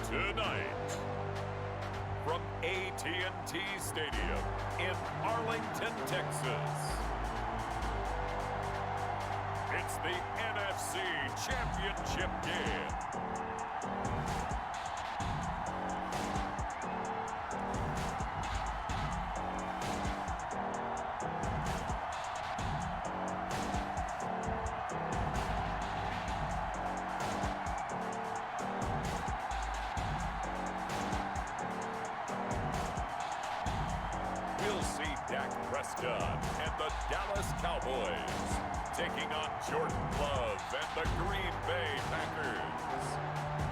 Tonight, from AT&T Stadium in Arlington, Texas, it's the NFC Championship game. We'll see Dak Prescott and the Dallas Cowboys taking on Jordan Love and the Green Bay Packers.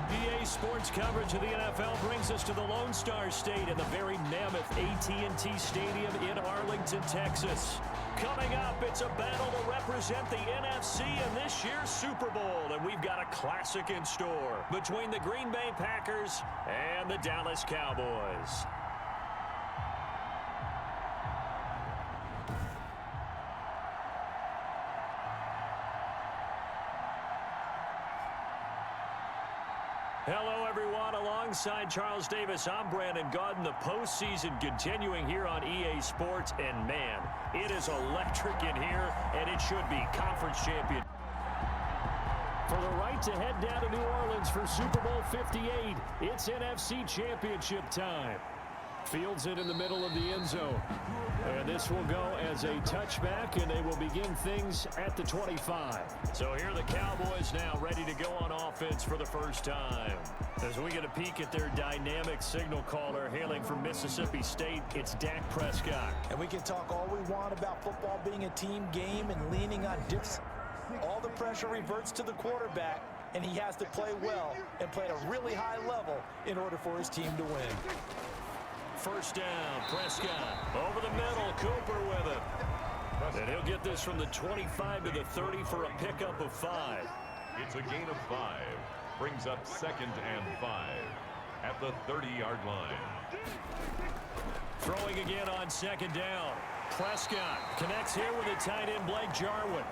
EA Sports coverage of the NFL brings us to the Lone Star State and the very mammoth AT&T Stadium in Arlington, Texas. Coming up, it's a battle to represent the NFC in this year's Super Bowl, and we've got a classic in store between the Green Bay Packers and the Dallas Cowboys. Hello, everyone. Alongside Charles Davis, I'm Brandon Gaudin. The postseason continuing here on EA Sports. And, man, it is electric in here, and it should be conference champion. For the right to head down to New Orleans for Super Bowl 58, it's NFC Championship time. Fields it in the middle of the end zone. And this will go as a touchback, and they will begin things at the 25. So here are the Cowboys now ready to go on offense for the first time. As we get a peek at their dynamic signal caller hailing from Mississippi State, it's Dak Prescott. And we can talk all we want about football being a team game and leaning on dips. All the pressure reverts to the quarterback, and he has to play well and play at a really high level in order for his team to win. First down, Prescott over the middle, Cooper with it. And he'll get this from the 25 to the 30 for a pickup of 5. It's a gain of 5. Brings up 2nd and 5 at the 30-yard line. Throwing again on 2nd down. Prescott connects here with a tight end, Blake Jarwin.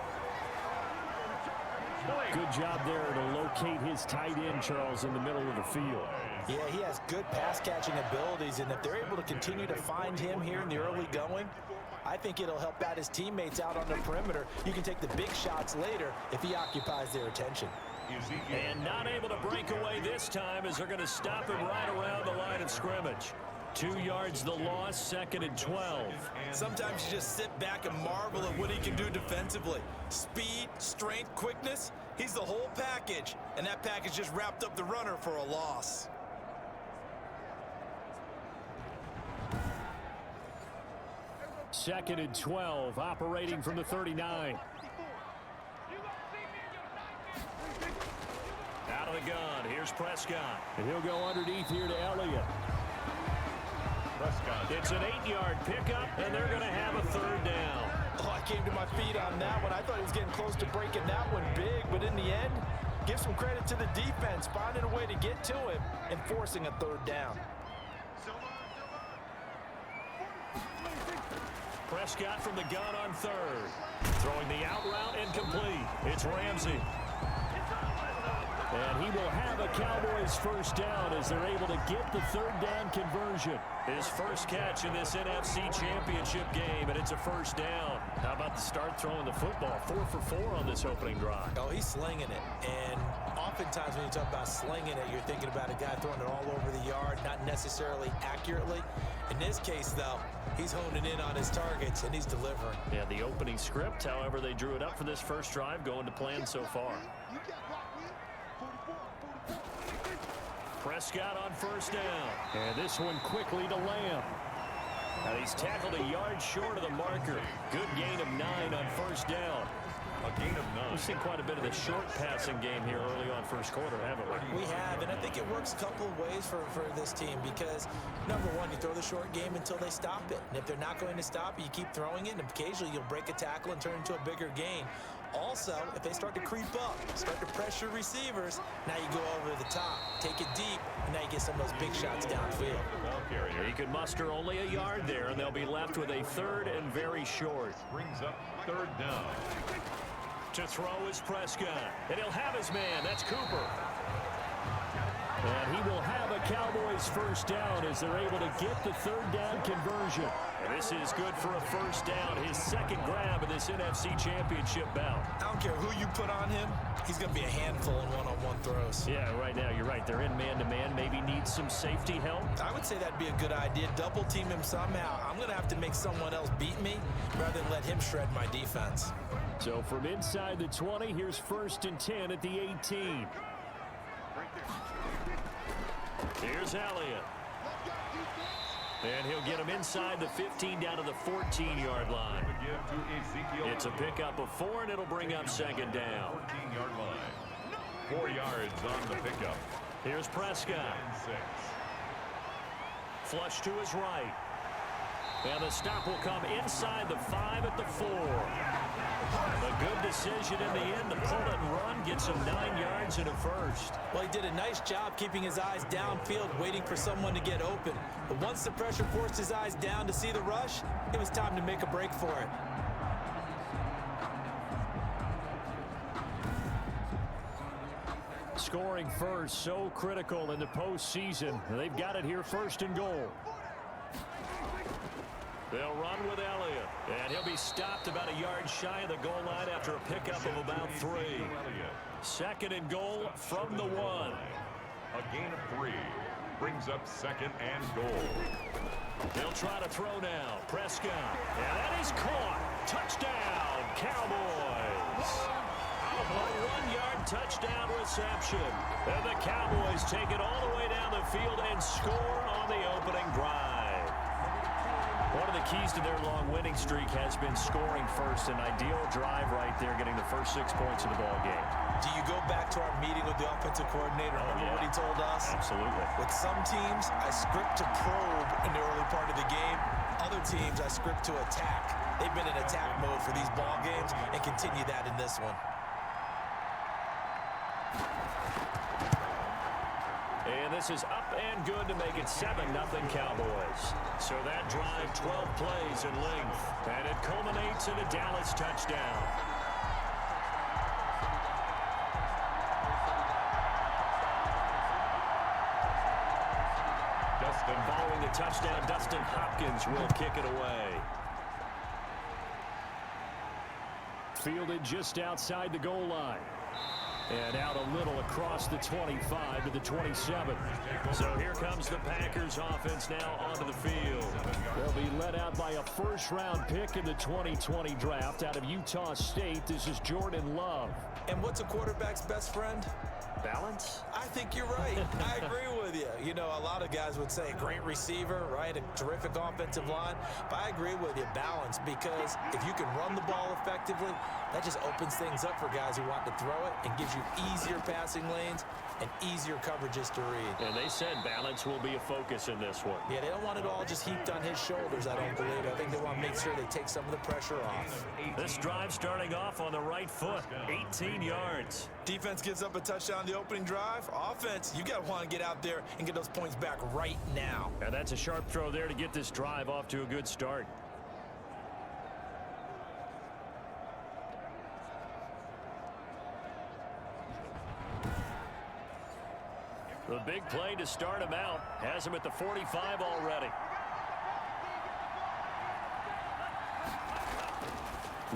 Good job there to locate his tight end, Charles, in the middle of the field. Yeah, he has good pass-catching abilities, and if they're able to continue to find him here in the early going, I think it'll help out his teammates out on the perimeter. You can take the big shots later if he occupies their attention. And not able to break away this time as they're going to stop him right around the line of scrimmage. 2 yards the loss, 2nd and 12. Sometimes you just sit back and marvel at what he can do defensively. Speed, strength, quickness, he's the whole package. And that package just wrapped up the runner for a loss. Second and 12, operating from the 39. Out of the gun, here's Prescott. And he'll go underneath here to Elliott. Prescott. It's an 8-yard pickup, and they're going to have a 3rd down. Oh, I came to my feet on that one. I thought he was getting close to breaking that one big, but in the end, give some credit to the defense, finding a way to get to him and forcing a 3rd down. Prescott from the gun on 3rd. Throwing the out route incomplete. It's Ramsey. And he will have a Cowboys first down as they're able to get the 3rd down conversion. His first catch in this NFC Championship game, and it's a first down. How about the start throwing the football? 4 for 4 on this opening drive. Oh, he's slinging it. And oftentimes when you talk about slinging it, you're thinking about a guy throwing it all over the yard, not necessarily accurately. In this case, though, he's honing in on his targets, and he's delivering. Yeah, the opening script, however, they drew it up for this first drive, going to plan so far. Prescott on first down. And this one quickly to Lamb. And he's tackled a yard short of the marker. Good gain of 9 on first down. A gain of 9. We've seen quite a bit of the short passing game here early on first quarter, haven't we? We have, and I think it works a couple of ways for this team because, number one, you throw the short game until they stop it. And if they're not going to stop it, you keep throwing it, and occasionally you'll break a tackle and turn it into a bigger gain. Also, if they start to creep up, start to pressure receivers, now you go over the top, take it deep, and now you get some of those big shots downfield. He could muster only a yard there, and they'll be left with a 3rd and very short. Brings up 3rd down. To throw is Prescott. And he'll have his man. That's Cooper. And he will have a Cowboys first down as they're able to get the third down conversion. And this is good for a first down, his second grab in this NFC Championship bout. I don't care who you put on him. He's going to be a handful in one-on-one throws. Yeah, right now, you're right. They're in man-to-man. Maybe needs some safety help. I would say that'd be a good idea. Double team him somehow. I'm going to have to make someone else beat me rather than let him shred my defense. So from inside the 20, here's 1st and 10 at the 18. Here's Elliott. And he'll get him inside the 15 down to the 14-yard line. It's a pickup of 4, and it'll bring up second down. 14-yard line. 4 yards on the pickup. Here's Prescott. Flush to his right. And the stop will come inside the 5 at the 4. A good decision in the end to pull it and run, gets him 9 yards and a first. Well, he did a nice job keeping his eyes downfield, waiting for someone to get open. But once the pressure forced his eyes down to see the rush, it was time to make a break for it. Scoring first, so critical in the postseason. They've got it here, 1st and goal. They'll run with Elliott, and he'll be stopped about a yard shy of the goal line after a pickup of about 3. 2nd and goal from the 1. A gain of 3 brings up 2nd and goal. He'll try to throw now. Prescott, and that is caught. Touchdown, Cowboys. A 1-yard touchdown reception. And the Cowboys take it all the way down the field and score on the opening drive. One of the keys to their long winning streak has been scoring first. An ideal drive right there, getting the first 6 points of the ball game. Do you go back to our meeting with the offensive coordinator? Remember what he told us? Absolutely. With some teams, I script to probe in the early part of the game. Other teams, I script to attack. They've been in attack mode for these ball games and continue that in this one. And this is up and good to make it 7-0 Cowboys. So that drive, 12 plays in length. And it culminates in a Dallas touchdown. Following the touchdown, Dustin Hopkins will kick it away. Fielded just outside the goal line. And out a little across the 25 to the 27. So here comes the Packers offense now onto the field. They'll be led out by a first-round pick in the 2020 draft out of Utah State. This is Jordan Love. And what's a quarterback's best friend? Balance? I think you're right. I agree with you. You know, a lot of guys would say great receiver, right? A terrific offensive line. But I agree with you, balance, because if you can run the ball effectively, that just opens things up for guys who want to throw it and gives you easier passing lanes and easier coverages to read. And they said balance will be a focus in this one. Yeah, they don't want it all just heaped on his shoulders, I don't believe. I think they want to make sure they take some of the pressure off. This drive starting off on the right foot, 18 yards. Defense gives up a touchdown the opening drive. Offense, you got to want to get out there and get those points back right now. And that's a sharp throw there to get this drive off to a good start. The big play to start him out has him at the 45 already.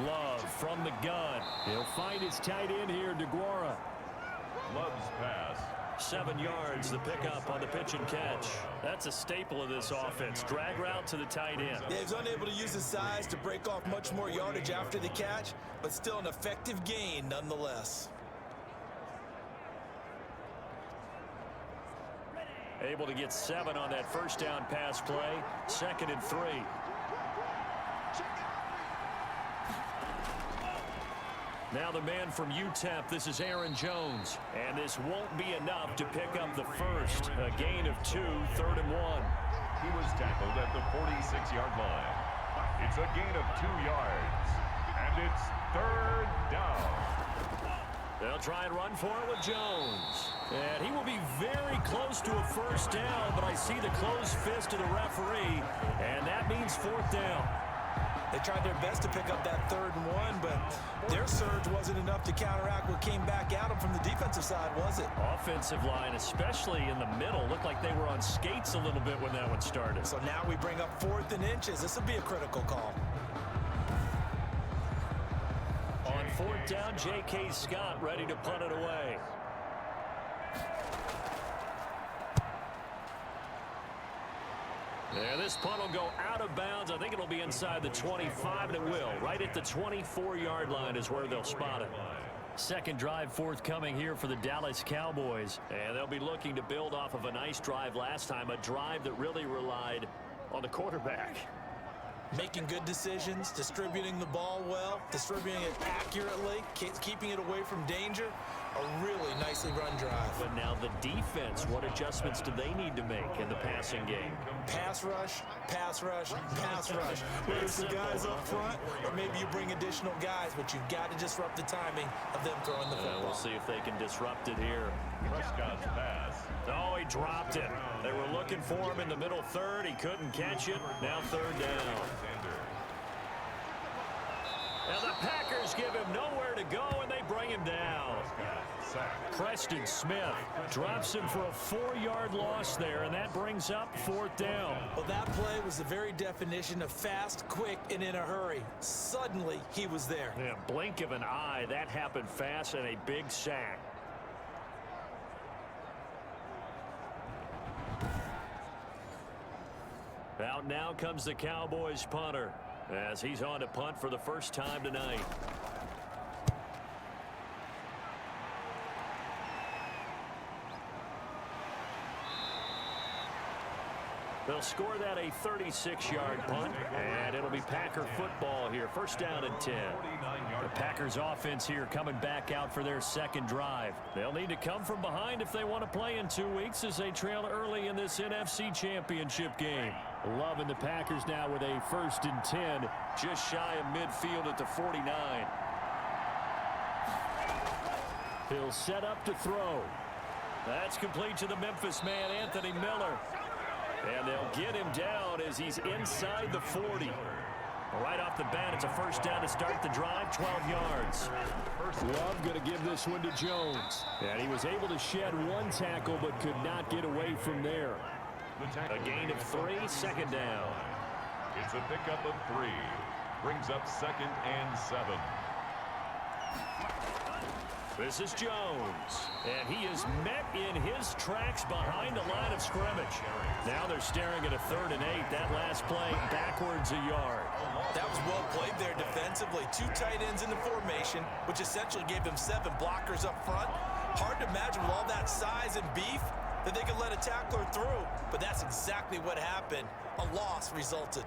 Love from the gun. He'll find his tight end here, DeGuara. Love's pass. 7 yards, the pickup on the pitch and catch. That's a staple of this offense. Drag route to the tight end. Yeah, he's unable to use his size to break off much more yardage after the catch, but still an effective gain nonetheless. Able to get 7 on that first down pass play. 2nd and 3. Now the man from UTEP, this is Aaron Jones. And this won't be enough to pick up the first. A gain of 2, 3rd and 1. He was tackled at the 46-yard line. It's a gain of 2 yards. And it's 3rd down. They'll try and run for it with Jones. And he will be very close to a first down, but I see the closed fist of the referee, and that means 4th down. They tried their best to pick up that 3rd and 1, but their surge wasn't enough to counteract what came back at them from the defensive side, was it? Offensive line, especially in the middle, looked like they were on skates a little bit when that one started. So now we bring up 4th and inches. This will be a critical call. On 4th down, J.K. Scott ready to punt it away. Yeah, this punt will go out of bounds. I think it'll be inside the 25, and it will. Right at the 24-yard line is where they'll spot it. Second drive forthcoming here for the Dallas Cowboys. And they'll be looking to build off of a nice drive last time, a drive that really relied on the quarterback. Making good decisions, distributing the ball well, distributing it accurately, keeping it away from danger. A really nicely run drive. But now the defense, what adjustments do they need to make in the passing game? Pass rush, pass rush, pass rush. Whether it's the guys up front or maybe you bring additional guys, but you've got to disrupt the timing of them throwing the football. We'll see if they can disrupt it here. Prescott's pass. Oh, he dropped it. They were looking for him in the middle 3rd. He couldn't catch it. Now 3rd down. And the Packers give him nowhere to go, and they bring him down. Preston Smith drops him for a 4-yard loss there, and that brings up 4th down. Well, that play was the very definition of fast, quick, and in a hurry. Suddenly, he was there. Yeah, blink of an eye. That happened fast, and a big sack. Out now comes the Cowboys punter as he's on to punt for the first time tonight. They'll score that a 36-yard punt, and it'll be Packer football here. First down and 10. The Packers offense here coming back out for their second drive. They'll need to come from behind if they want to play in 2 weeks as they trail early in this NFC Championship game. Loving the Packers now with a 1st and 10, just shy of midfield at the 49. He'll set up to throw. That's complete to the Memphis man, Anthony Miller. And they'll get him down as he's inside the 40. Right off the bat, it's a first down to start the drive, 12 yards. Love going to give this one to Jones. And he was able to shed 1 tackle but could not get away from there. A gain of 3, second down. It's a pickup of 3. Brings up 2nd and 7. This is Jones, and he is met in his tracks behind the line of scrimmage. Now they're staring at a 3rd and 8. That last play backwards a yard. That was well played there defensively. 2 tight ends in the formation, which essentially gave them 7 blockers up front. Hard to imagine with all that size and beef that they could let a tackler through, but that's exactly what happened. A loss resulted.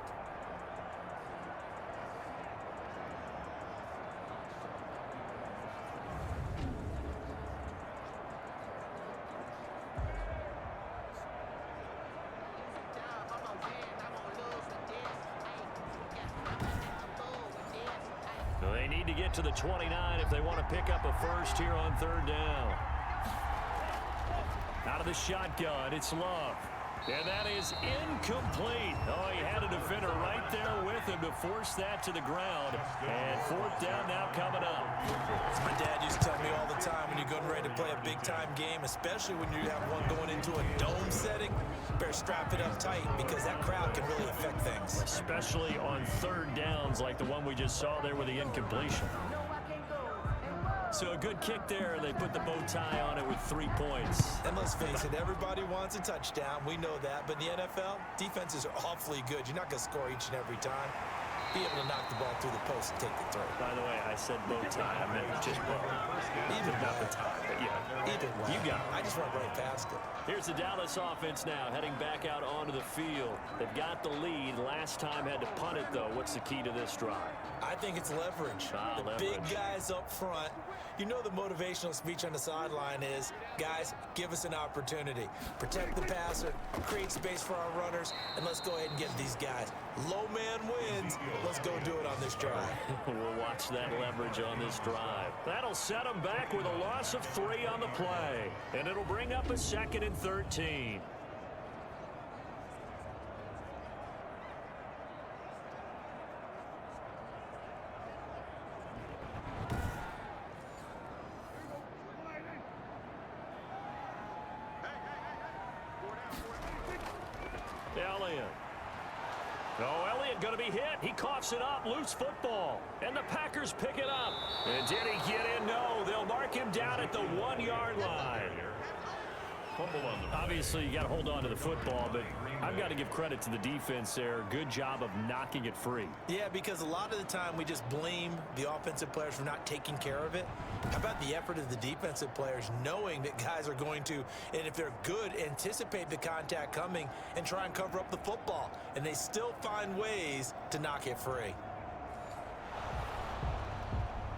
They need to get to the 29 if they want to pick up a first here on 3rd down. Out of the shotgun, it's Love. And that is incomplete. Oh, he had a defender right there with him to force that to the ground. And 4th down now coming up. As my dad used to tell me all the time, when you're getting ready to play a big-time game, especially when you have one going into a dome setting, better strap it up tight because that crowd can really affect things. Especially on 3rd downs like the one we just saw there with the incompletion. So a good kick there, and they put the bow tie on it with 3 points. And let's face it, everybody wants a touchdown. We know that. But in the NFL, defenses are awfully good. You're not going to score each and every time. Be able to knock the ball through the post and take the throw. By the way, I said bow tie. I meant just bow. Even not the tie, but yeah. Either way. You got it. I just went right past it. Here's the Dallas offense now, heading back out onto the field. They've got the lead. Last time had to punt it, though. What's the key to this drive? I think it's leverage. The leverage. Big guys up front. You know the motivational speech on the sideline is, guys, give us an opportunity. Protect the passer, create space for our runners, and let's go ahead and get these guys. Low man wins. Let's go do it on this drive. We'll watch that leverage on this drive. That'll set them back with a loss of 3 on the play. And it'll bring up a 2nd and 13. Elliott. Oh, Elliott going to be hit. He coughs it up. Loose football. And the Packers pick it up. And did he get in? No. They'll mark him down at the 1-yard line. Obviously, you got to hold on to the football, but I've got to give credit to the defense there. Good job of knocking it free. Yeah, because a lot of the time we just blame the offensive players for not taking care of it. How about the effort of the defensive players knowing that guys are going to, and if they're good, anticipate the contact coming and try and cover up the football. And they still find ways to knock it free.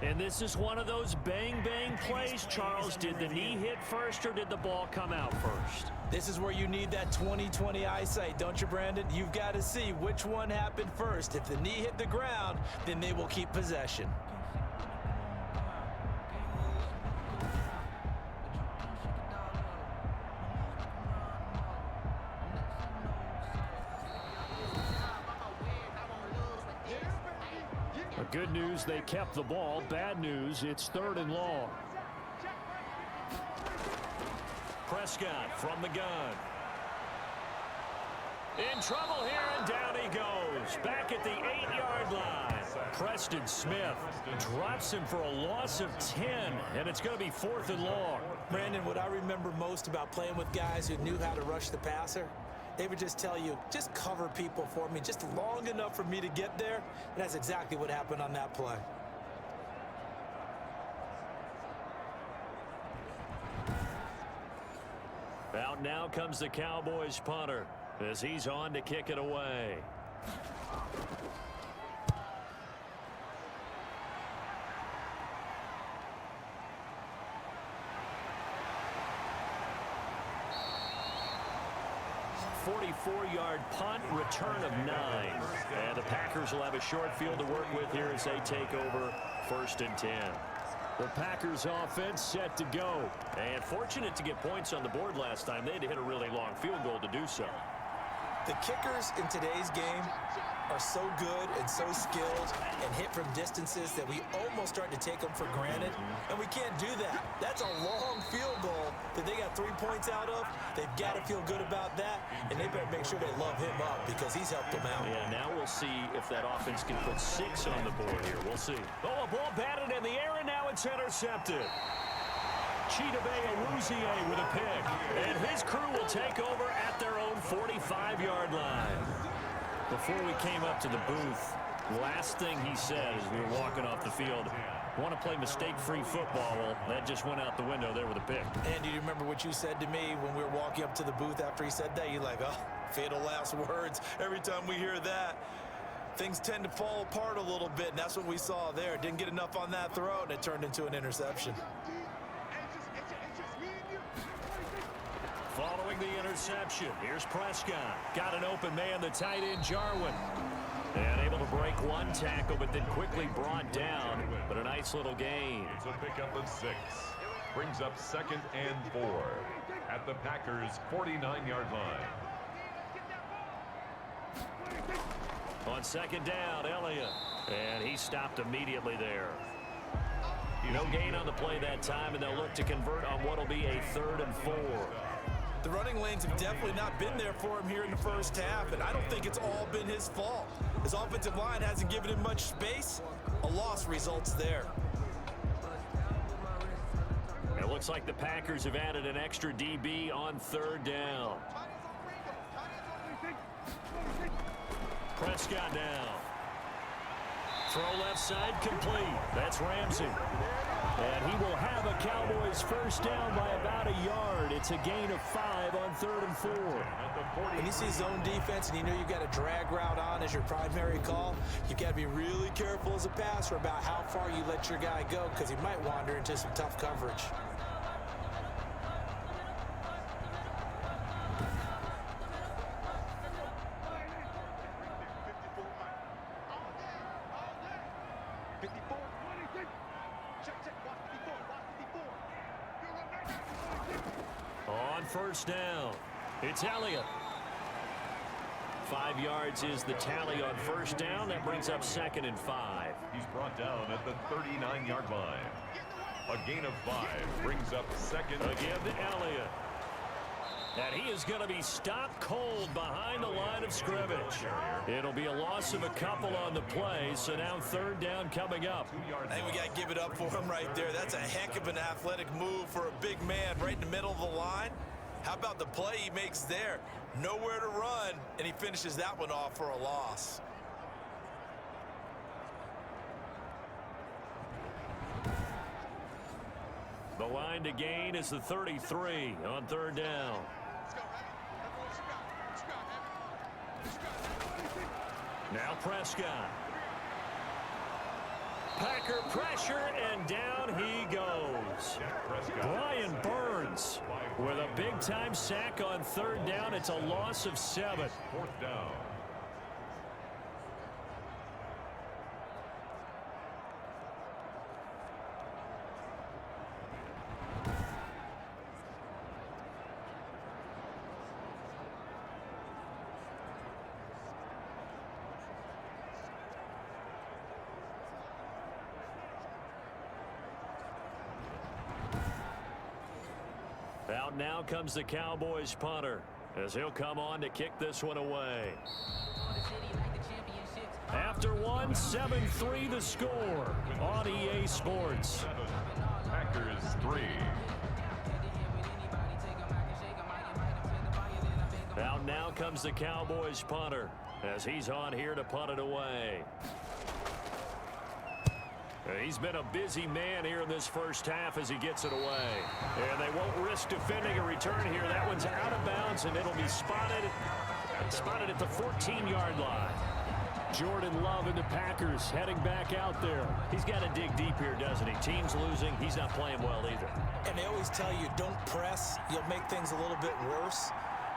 And this is one of those bang-bang plays, Charles. Did the knee hit first or did the ball come out first? This is where you need that 20/20 eyesight, don't you, Brandon? You've got to see which one happened first. If the knee hit the ground, then they will keep possession. Good news, they kept the ball. Bad news, it's 3rd and long. Prescott from the gun. In trouble here, and down he goes. Back at the 8-yard line. Preston Smith drops him for a loss of 10, and it's going to be 4th and long. Brandon, what I remember most about playing with guys who knew how to rush the passer, they would just tell you, just cover people for me, just long enough for me to get there. And that's exactly what happened on that play. Out now comes the Cowboys punter as he's on to kick it away. A 44-yard punt, return of 9. And the Packers will have a short field to work with here as they take over 1st and 10. The Packers offense set to go. And fortunate to get points on the board last time. They had to hit a really long field goal to do so. The kickers in today's game are so good and so skilled and hit from distances that we almost start to take them for granted. And we can't do that. That's a long field goal that they got 3 points out of. They've got to feel good about that, and they better make sure they love him up because he's helped them out. Yeah, now we'll see if that offense can put 6 on the board here. We'll see. Oh, a ball batted in the air, and now it's intercepted. Chidobe Awuzie with a pick. And his crew will take over at their own 45-yard line. Before we came up to the booth, last thing he said as we were walking off the field, want to play mistake-free football. Well, that just went out the window there with a pick. And do you remember what you said to me when we were walking up to the booth after he said that? You're like, oh, fatal last words. Every time we hear that, things tend to fall apart a little bit, and that's what we saw there. Didn't get enough on that throw, and it turned into an interception. Following the interception, here's Prescott. Got an open man, the tight end, Jarwin. And able to break one tackle, but then quickly brought down. But a nice little gain. It's a pickup of 6. Brings up 2nd and 4 at the Packers' 49-yard line. On 2nd down, Elliott. And he stopped immediately there. No gain on the play that time, and they'll look to convert on what will be a 3rd and 4. The running lanes have definitely not been there for him here in the first half, and I don't think it's all been his fault. His offensive line hasn't given him much space. A loss results there. It looks like the Packers have added an extra DB on 3rd down. Prescott down. Throw left side complete. That's Ramsey. And he will have a Cowboys first down by about a yard. It's a gain of 5 on 3rd and 4. When you see zone defense and you know you've got a drag route on as your primary call, you've got to be really careful as a passer about how far you let your guy go because he might wander into some tough coverage. First down. It's Elliott. 5 yards is the tally on first down. That brings up 2nd and 5. He's brought down at the 39-yard line. A gain of 5 brings up 2nd. Again to Elliott. And he is going to be stopped cold behind the line of scrimmage. It'll be a loss of a couple on the play, so now third down coming up. I think we got to give it up for him right there. That's a heck of an athletic move for a big man right in the middle of the line. How about the play he makes there? Nowhere to run, and he finishes that one off for a loss. The line to gain is the 33 on third down. Now Prescott. Packer pressure, and down he goes. Brian Burns with a big-time sack on third down. It's a loss of 7. Fourth down. Out now comes the Cowboys punter as he'll come on to kick this one away. After one, 7-3 the score on EA Sports. Packers 3. Out now comes the Cowboys punter as he's on here to punt it away. He's been a busy man here in this first half as he gets it away. And they won't risk defending a return here. That one's out of bounds, and it'll be spotted at the 14-yard line. Jordan Love and the Packers heading back out there. He's got to dig deep here, doesn't he? Team's losing. He's not playing well either. And they always tell you, don't press. You'll make things a little bit worse.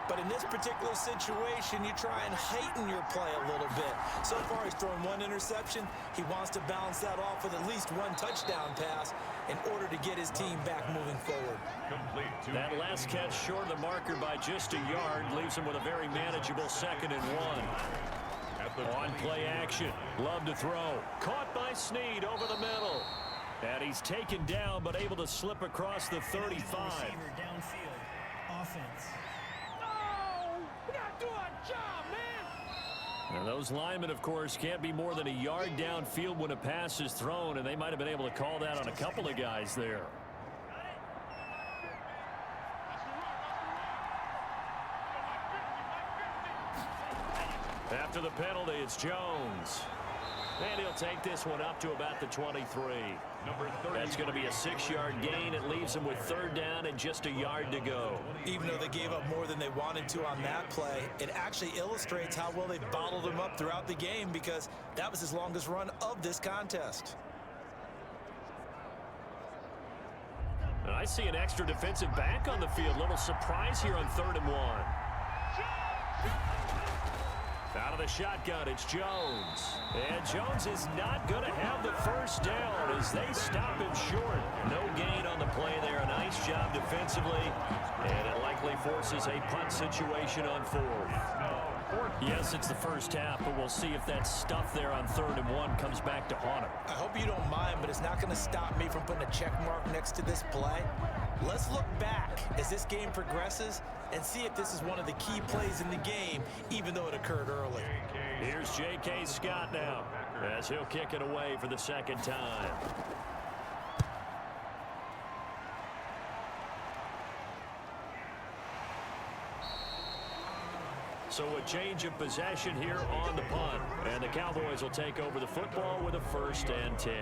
But in this particular situation, you try and heighten your play a little bit. So far, he's thrown one interception. He wants to balance that off with at least one touchdown pass in order to get his team back moving forward. That last catch short of the marker by just a yard leaves him with a very manageable 2nd and 1. On play action. Love to throw. Caught by Snead over the middle. And he's taken down but able to slip across the 35. Downfield. Offense. And those linemen, of course, can't be more than a yard downfield when a pass is thrown, and they might have been able to call that on a couple of guys there. After the penalty, it's Jones. And he'll take this one up to about the 23. That's going to be a 6-yard gain. It leaves him with third down and just a yard to go. Even though they gave up more than they wanted to on that play, it actually illustrates how well they've bottled him up throughout the game because that was his longest run of this contest. And I see an extra defensive back on the field. Little surprise here on 3rd and 1. Out of the shotgun, it's Jones. And Jones is not going to have the first down as they stop him short. No gain on the play there. A nice job defensively. And it likely forces a punt situation on 4th. Yes, it's the first half, but we'll see if that stuff there on 3rd and 1 comes back to haunt him. I hope you don't mind, but it's not going to stop me from putting a check mark next to this play. Let's look back as this game progresses and see if this is one of the key plays in the game, even though it occurred early. Here's J.K. Scott now as he'll kick it away for the 2nd time. So a change of possession here on the punt. And the Cowboys will take over the football with a 1st and 10.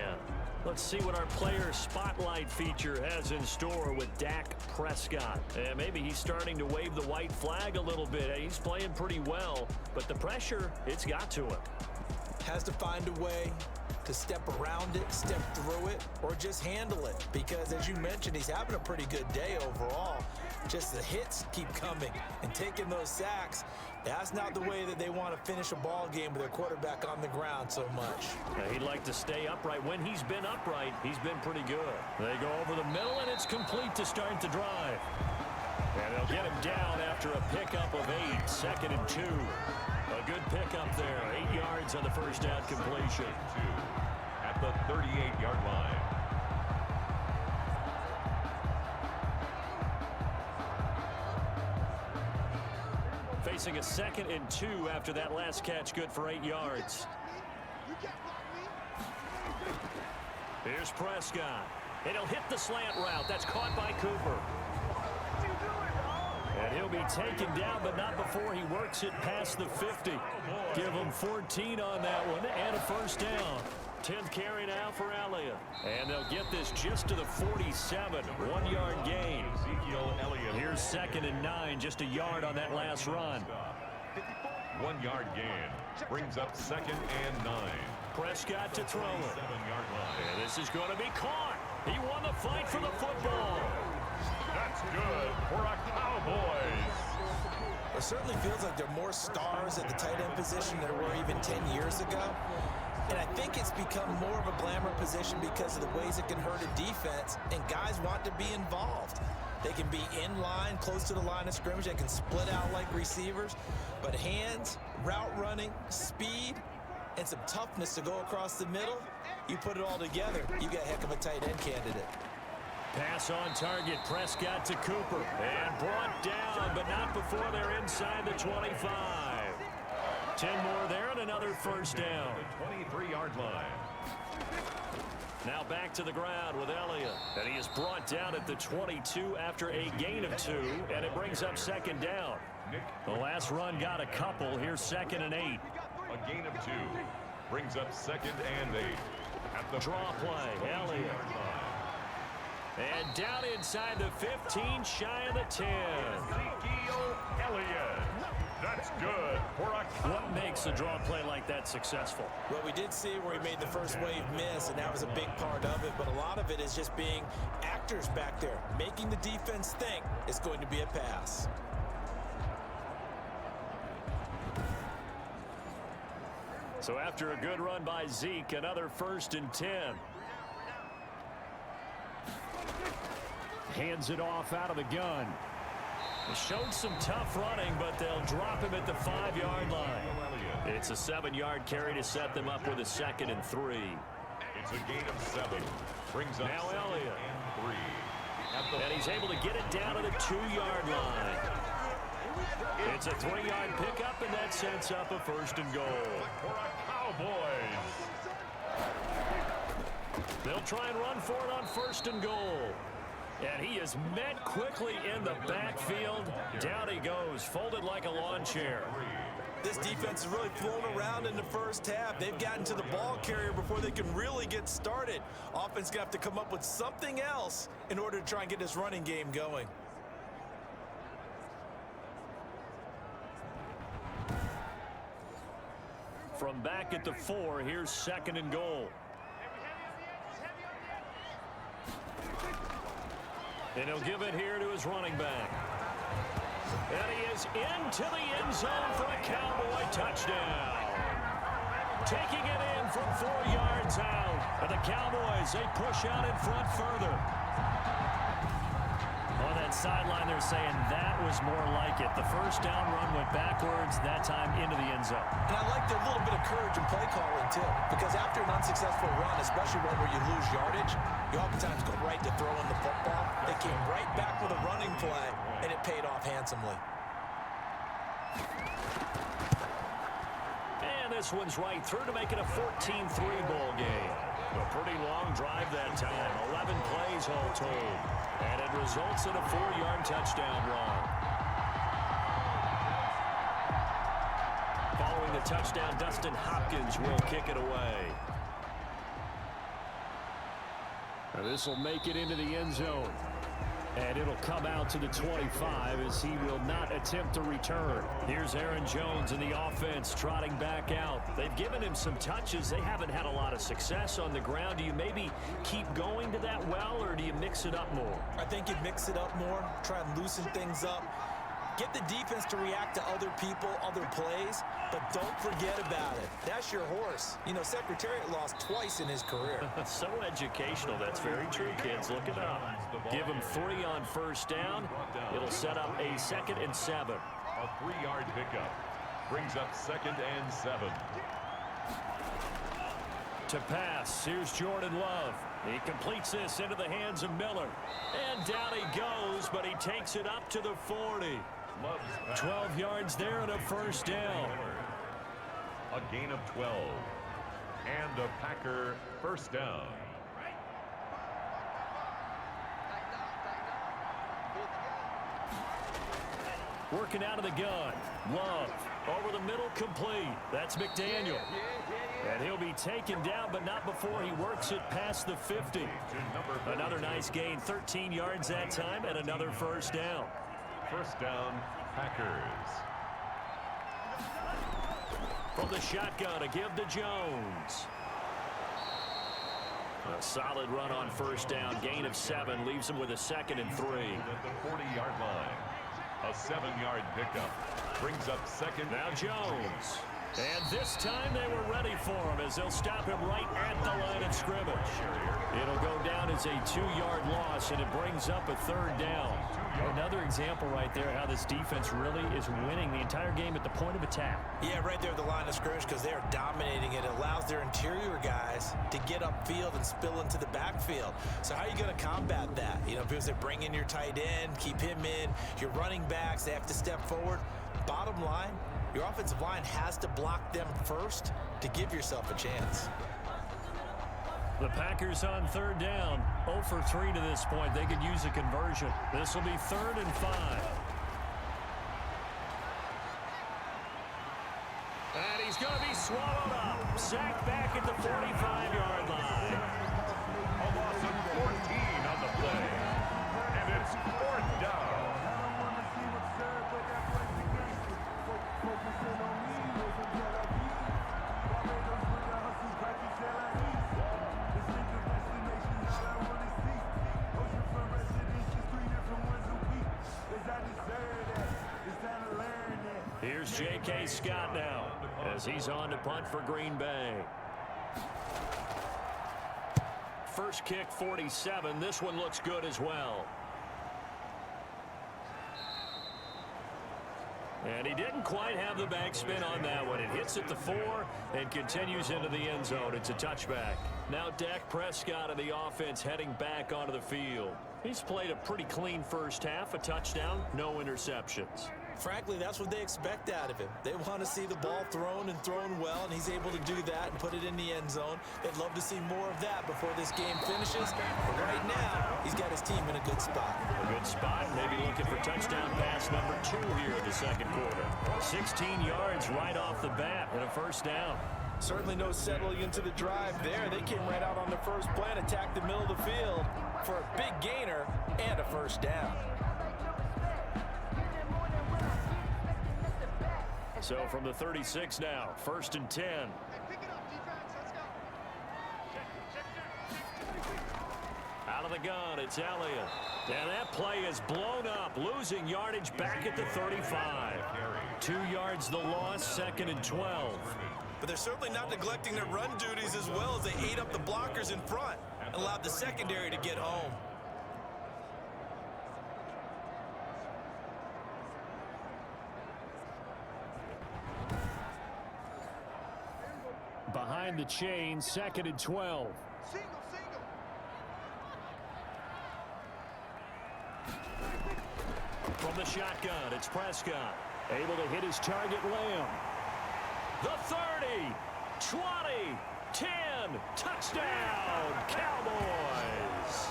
Let's see what our player spotlight feature has in store with Dak Prescott. And maybe he's starting to wave the white flag a little bit. He's playing pretty well, but the pressure, it's got to him. Has to find a way to step around it, step through it, or just handle it. Because as you mentioned, he's having a pretty good day overall. Just the hits keep coming and taking those sacks. That's not the way that they want to finish a ball game with their quarterback on the ground so much. He'd like to stay upright. When he's been upright, he's been pretty good. They go over the middle, and it's complete to start the drive. And they'll get him down after a pickup of 8, 2nd and 2. A good pickup there, 8 yards on the first down completion. At the 38-yard line. facing a 2nd and 2 after that last catch, good for 8 yards. Here's Prescott. And he'll hit the slant route. That's caught by Cooper. And he'll be taken down, but not before he works it past the 50. Give him 14 on that one and a first down. 10th carry now for Elliott. And they'll get this just to the 47. 1-yard gain. Ezekiel Elliott. Here's 2nd and 9, just a yard on that last run. 1-yard gain. Brings up 2nd and 9. Prescott to throw it. 7-yard line. And this is going to be caught. He won the fight for the football. That's good for a Cowboys. It certainly feels like there are more stars at the tight end position than there were even 10 years ago. And I think it's become more of a glamour position because of the ways it can hurt a defense, and guys want to be involved. They can be in line, close to the line of scrimmage. They can split out like receivers. But hands, route running, speed, and some toughness to go across the middle, you put it all together, you got a heck of a tight end candidate. Pass on target, Prescott to Cooper. And brought down, but not before they're inside the 25. 10 more there and another first down. The 23-yard line. Now back to the ground with Elliott. And he is brought down at the 22 after a gain of 2, and it brings up 2nd down. The last run got a couple. Here's 2nd and 8. A gain of 2. Brings up 2nd and 8. At the Draw play, Elliott. And down inside the 15, shy of the 10. Ezekiel Elliott. That's good for a What makes a draw play like that successful? Well, we did see where he made the first wave miss, and that was a big part of it. But a lot of it is just being actors back there, making the defense think it's going to be a pass. So after a good run by Zeke, another 1st and 10. Hands it off out of the gun. He showed some tough running, but they'll drop him at the 5-yard line. It's a 7-yard carry to set them up with a 2nd and 3. It's a gain of 7. Brings up Now 2nd Elliott. and 3. And he's able to get it down to the 2-yard line. It's a 3-yard pickup, and that sets up a 1st and goal. For a Cowboys. They'll try and run for it on 1st and goal. And he is met quickly in the backfield. Down he goes, folded like a lawn chair. This defense has really flown around in the first half. They've gotten to the ball carrier before they can really get started. Offense going to have to come up with something else in order to try and get this running game going. From back at the 4, here's 2nd and goal. And he'll give it here to his running back. And he is into the end zone for a Cowboy touchdown. Taking it in from 4 yards out. And the Cowboys, they push out in front further. On that sideline, they're saying that was more like it. The first down run went backwards, that time into the end zone. And I like their little bit of courage in play calling, too. Because after an unsuccessful run, especially one where you lose yardage, you oftentimes go right to throwing the football. They came right back with a running play, and it paid off handsomely. And this one's right through to make it a 14-3 ball game. A pretty long drive that time. 11 plays all told. And it results in a 4-yard touchdown run. Following the touchdown, Dustin Hopkins will kick it away. This will make it into the end zone. And it'll come out to the 25 as he will not attempt to return. Here's Aaron Jones and the offense trotting back out. They've given him some touches. They haven't had a lot of success on the ground. Do you maybe keep going to that well, or do you mix it up more? I think you mix it up more, try and loosen things up. Get the defense to react to other people, other plays, but don't forget about it. That's your horse. You know, Secretariat lost twice in his career. So educational. That's very true, kids. Look it up. Give him 3 on first down. It'll set up a 2nd and 7. A 3-yard pickup. Brings up 2nd and 7. To pass, here's Jordan Love. He completes this into the hands of Miller. And down he goes, but he takes it up to the 40. 12 yards there and a first down. A gain of 12. And a Packer first down. Working out of the gun. Love. Over the middle, complete. That's McDaniel. And he'll be taken down, but not before he works it past the 50. Another nice gain, 13 yards that time, and another first down. First down, Packers. From the shotgun, a give to Jones. A solid run on first down. Gain of 7 leaves him with a 2nd and 3. At the 40-yard line. A 7-yard pickup. Brings up second. Now Jones. And this time they were ready for him as they'll stop him right at the line of scrimmage. It'll go down as a 2-yard loss, and it brings up a 3rd down. Another example right there how this defense really is winning the entire game at the point of attack. Yeah, right there at the line of scrimmage because they are dominating it. It allows their interior guys to get upfield and spill into the backfield. So how are you going to combat that? You know, because they bring in your tight end, keep him in. Your running backs, they have to step forward. Bottom line, your offensive line has to block them first to give yourself a chance. The Packers on 3rd down. 0 for 3 to this point. They could use a conversion. This will be 3rd and 5. And he's going to be swallowed up. Sacked back at the 45-yard line. A loss of 14 on the play. And it's 4th down. Here's J.K. Scott now as he's on to punt for Green Bay. First kick, 47. This one looks good as well. And he didn't quite have the backspin on that one. It hits at the 4 and continues into the end zone. It's a touchback. Now Dak Prescott of the offense heading back onto the field. He's played a pretty clean first half, a touchdown, no interceptions. Frankly, that's what they expect out of him. They want to see the ball thrown and thrown well, and he's able to do that and put it in the end zone. They'd love to see more of that before this game finishes. But right now, he's got his team in a good spot. A good spot, maybe looking for touchdown pass number 2 here in the second quarter. 16 yards right off the bat and a first down. Certainly no settling into the drive there. They came right out on the first play and attacked the middle of the field for a big gainer and a first down. So from the 36 now, 1st and 10. Out of the gun, it's Elliott. And that play is blown up, losing yardage back at the 35. 2 yards the loss, 2nd and 12. But they're certainly not neglecting their run duties as well as they ate up the blockers in front and allowed the secondary to get home. Behind the chain, 2nd and 12. From the shotgun, it's Prescott. Able to hit his target, Lamb. The 30, 20, 10, touchdown, Cowboys.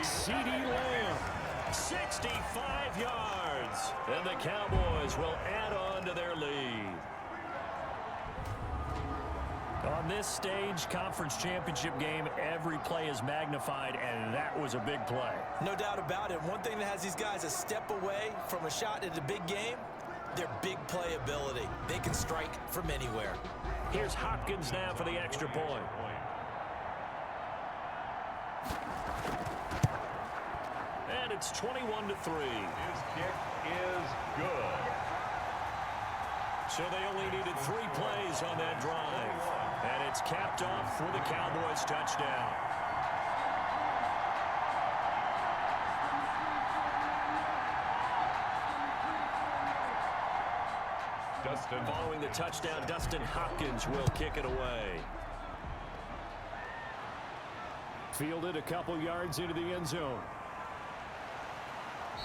C.D. Lamb, 65 yards. And the Cowboys will add on to their lead. On this stage, conference championship game, every play is magnified, and that was a big play. No doubt about it. One thing that has these guys a step away from a shot at a big game, their big play ability. They can strike from anywhere. Here's Hopkins now for the extra point. And it's 21-3. His kick is good. So they only needed 3 plays on that drive. And it's capped off with a Cowboys touchdown. Following the touchdown, Dustin Hopkins will kick it away. Fielded a couple yards into the end zone.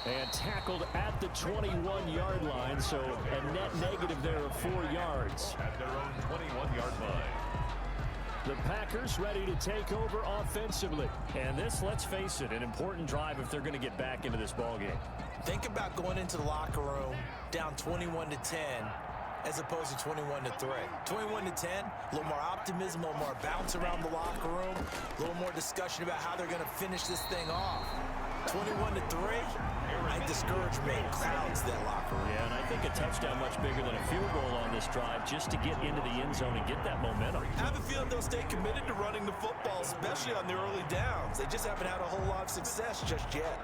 And tackled at the 21-yard line, so a net negative there of 4 yards. At their own 21-yard line. The Packers ready to take over offensively. And this, let's face it, an important drive if they're going to get back into this ballgame. Think about going into the locker room down 21-10 as opposed to 21-3. 21-10, a little more optimism, a little more bounce around the locker room, a little more discussion about how they're going to finish this thing off. 21-3, I think discouragement clouds that locker room. Yeah, and I think a touchdown much bigger than a field goal on this drive just to get into the end zone and get that momentum. I have a feeling they'll stay committed to running the football, especially on the early downs. They just haven't had a whole lot of success just yet.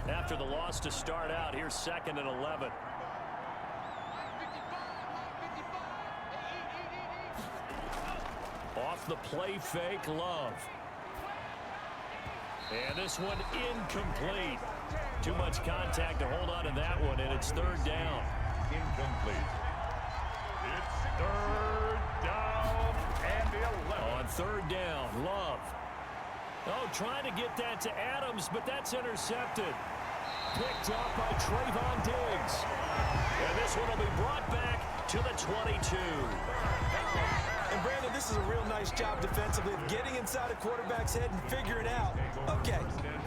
After the loss to start out, here's 2nd and 11. Off the play fake, Love. And this one incomplete. Too much contact to hold on to that one, and it's 3rd down. Incomplete. It's 3rd down and 11. On 3rd down, Love. Oh, trying to get that to Adams, but that's intercepted. Picked up by Trayvon Diggs. And this one will be brought back to the 22. And Brandon, this is a real nice job defensively of getting inside a quarterback's head and figuring out, okay,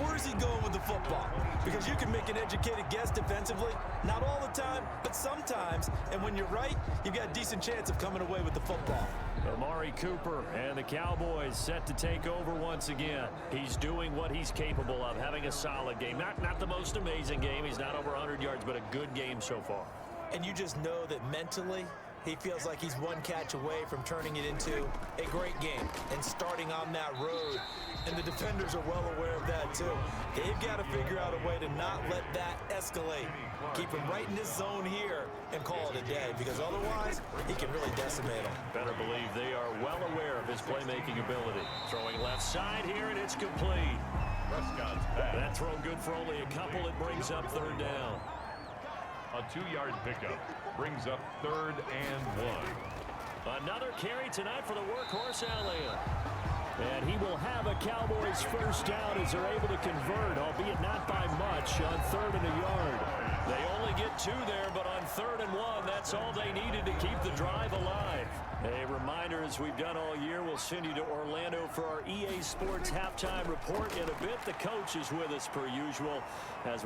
where's he going with the football? Because you can make an educated guess defensively, not all the time, but sometimes. And when you're right, you've got a decent chance of coming away with the football. Amari Cooper and the Cowboys set to take over once again. He's doing what he's capable of, having a solid game. Not the most amazing game. He's not over 100 yards, but a good game so far. And you just know that mentally, he feels like he's one catch away from turning it into a great game and starting on that road. And the defenders are well aware of that, too. They've got to figure out a way to not let that escalate. Keep him right in this zone here and call it a day, because otherwise, he can really decimate them. Better believe they are well aware of his playmaking ability. Throwing left side here, and it's complete. Prescott's pass. That throw good for only a couple. It brings up 3rd down. A 2-yard pickup brings up 3rd and 1. Another carry tonight for the workhorse Elliott. And he will have a Cowboys 1st down as they're able to convert, albeit not by much, on 3rd and a yard. They only get 2 there, but on 3rd and 1, that's all they needed to keep the drive alive. A reminder, as we've done all year, we'll send you to Orlando for our EA Sports halftime report in a bit. The coach is with us per usual. And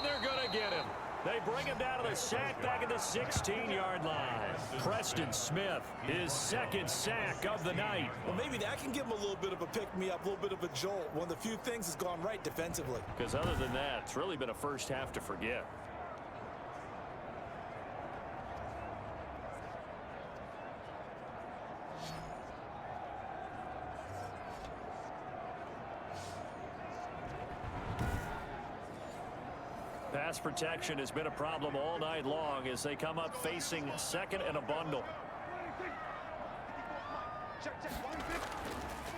they're going to get him. They bring him down to the sack back at the 16-yard line. Preston Smith, his 2nd sack of the night. Well, maybe that can give him a little bit of a pick-me-up, a little bit of a jolt. One of the few things that's gone right defensively. Because other than that, it's really been a first half to forget. Pass protection has been a problem all night long as they come up facing 2nd and a bundle.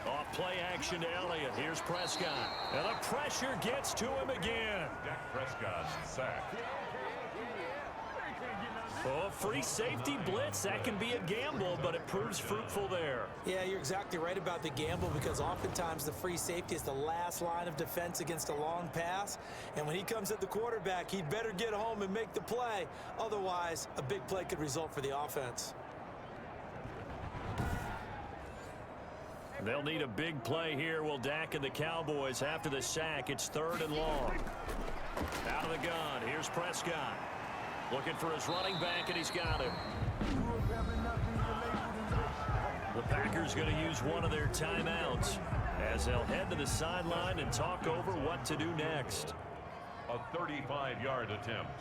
Off play action to Elliott. Here's Prescott. And the pressure gets to him again. Dak Prescott sacked. Oh, free safety blitz. That can be a gamble, but it proves fruitful there. Yeah, you're exactly right about the gamble, because oftentimes the free safety is the last line of defense against a long pass. And when he comes at the quarterback, he'd better get home and make the play. Otherwise, a big play could result for the offense. They'll need a big play here, will Dak and the Cowboys after the sack. It's 3rd and long. Out of the gun. Here's Prescott. Looking for his running back, and he's got him. The Packers going to use one of their timeouts as they'll head to the sideline and talk over what to do next. A 35-yard attempt.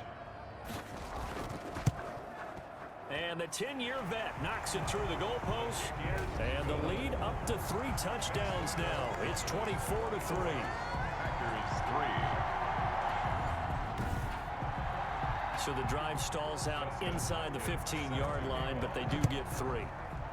And the 10-year vet knocks it through the goalpost. And the lead up to 3 touchdowns now. It's 24-3. Packers 3. So the drive stalls out inside the 15-yard line, but they do get 3.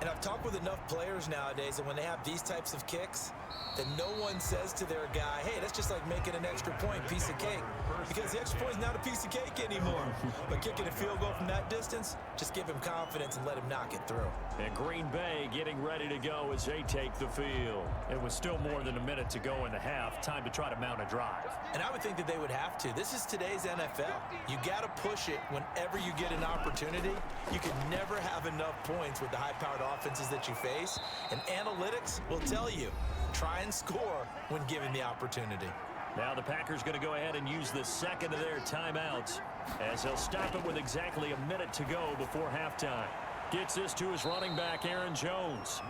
And I've talked with enough players nowadays, and when they have these types of kicks, then no one says to their guy, hey, that's just like making an extra point, piece of cake. Because the extra point is not a piece of cake anymore. But kicking a field goal from that distance, just give him confidence and let him knock it through. And Green Bay getting ready to go as they take the field. It was still more than a minute to go in the half. Time to try to mount a drive. And I would think that they would have to. This is today's NFL. You got to push it whenever you get an opportunity. You can never have enough points with the high-powered offenses that you face. And analytics will tell you, try and score when given the opportunity. Now the Packers going to go ahead and use the second of their timeouts as they'll stop it with exactly a minute to go before halftime. Gets this to his running back, Aaron Jones.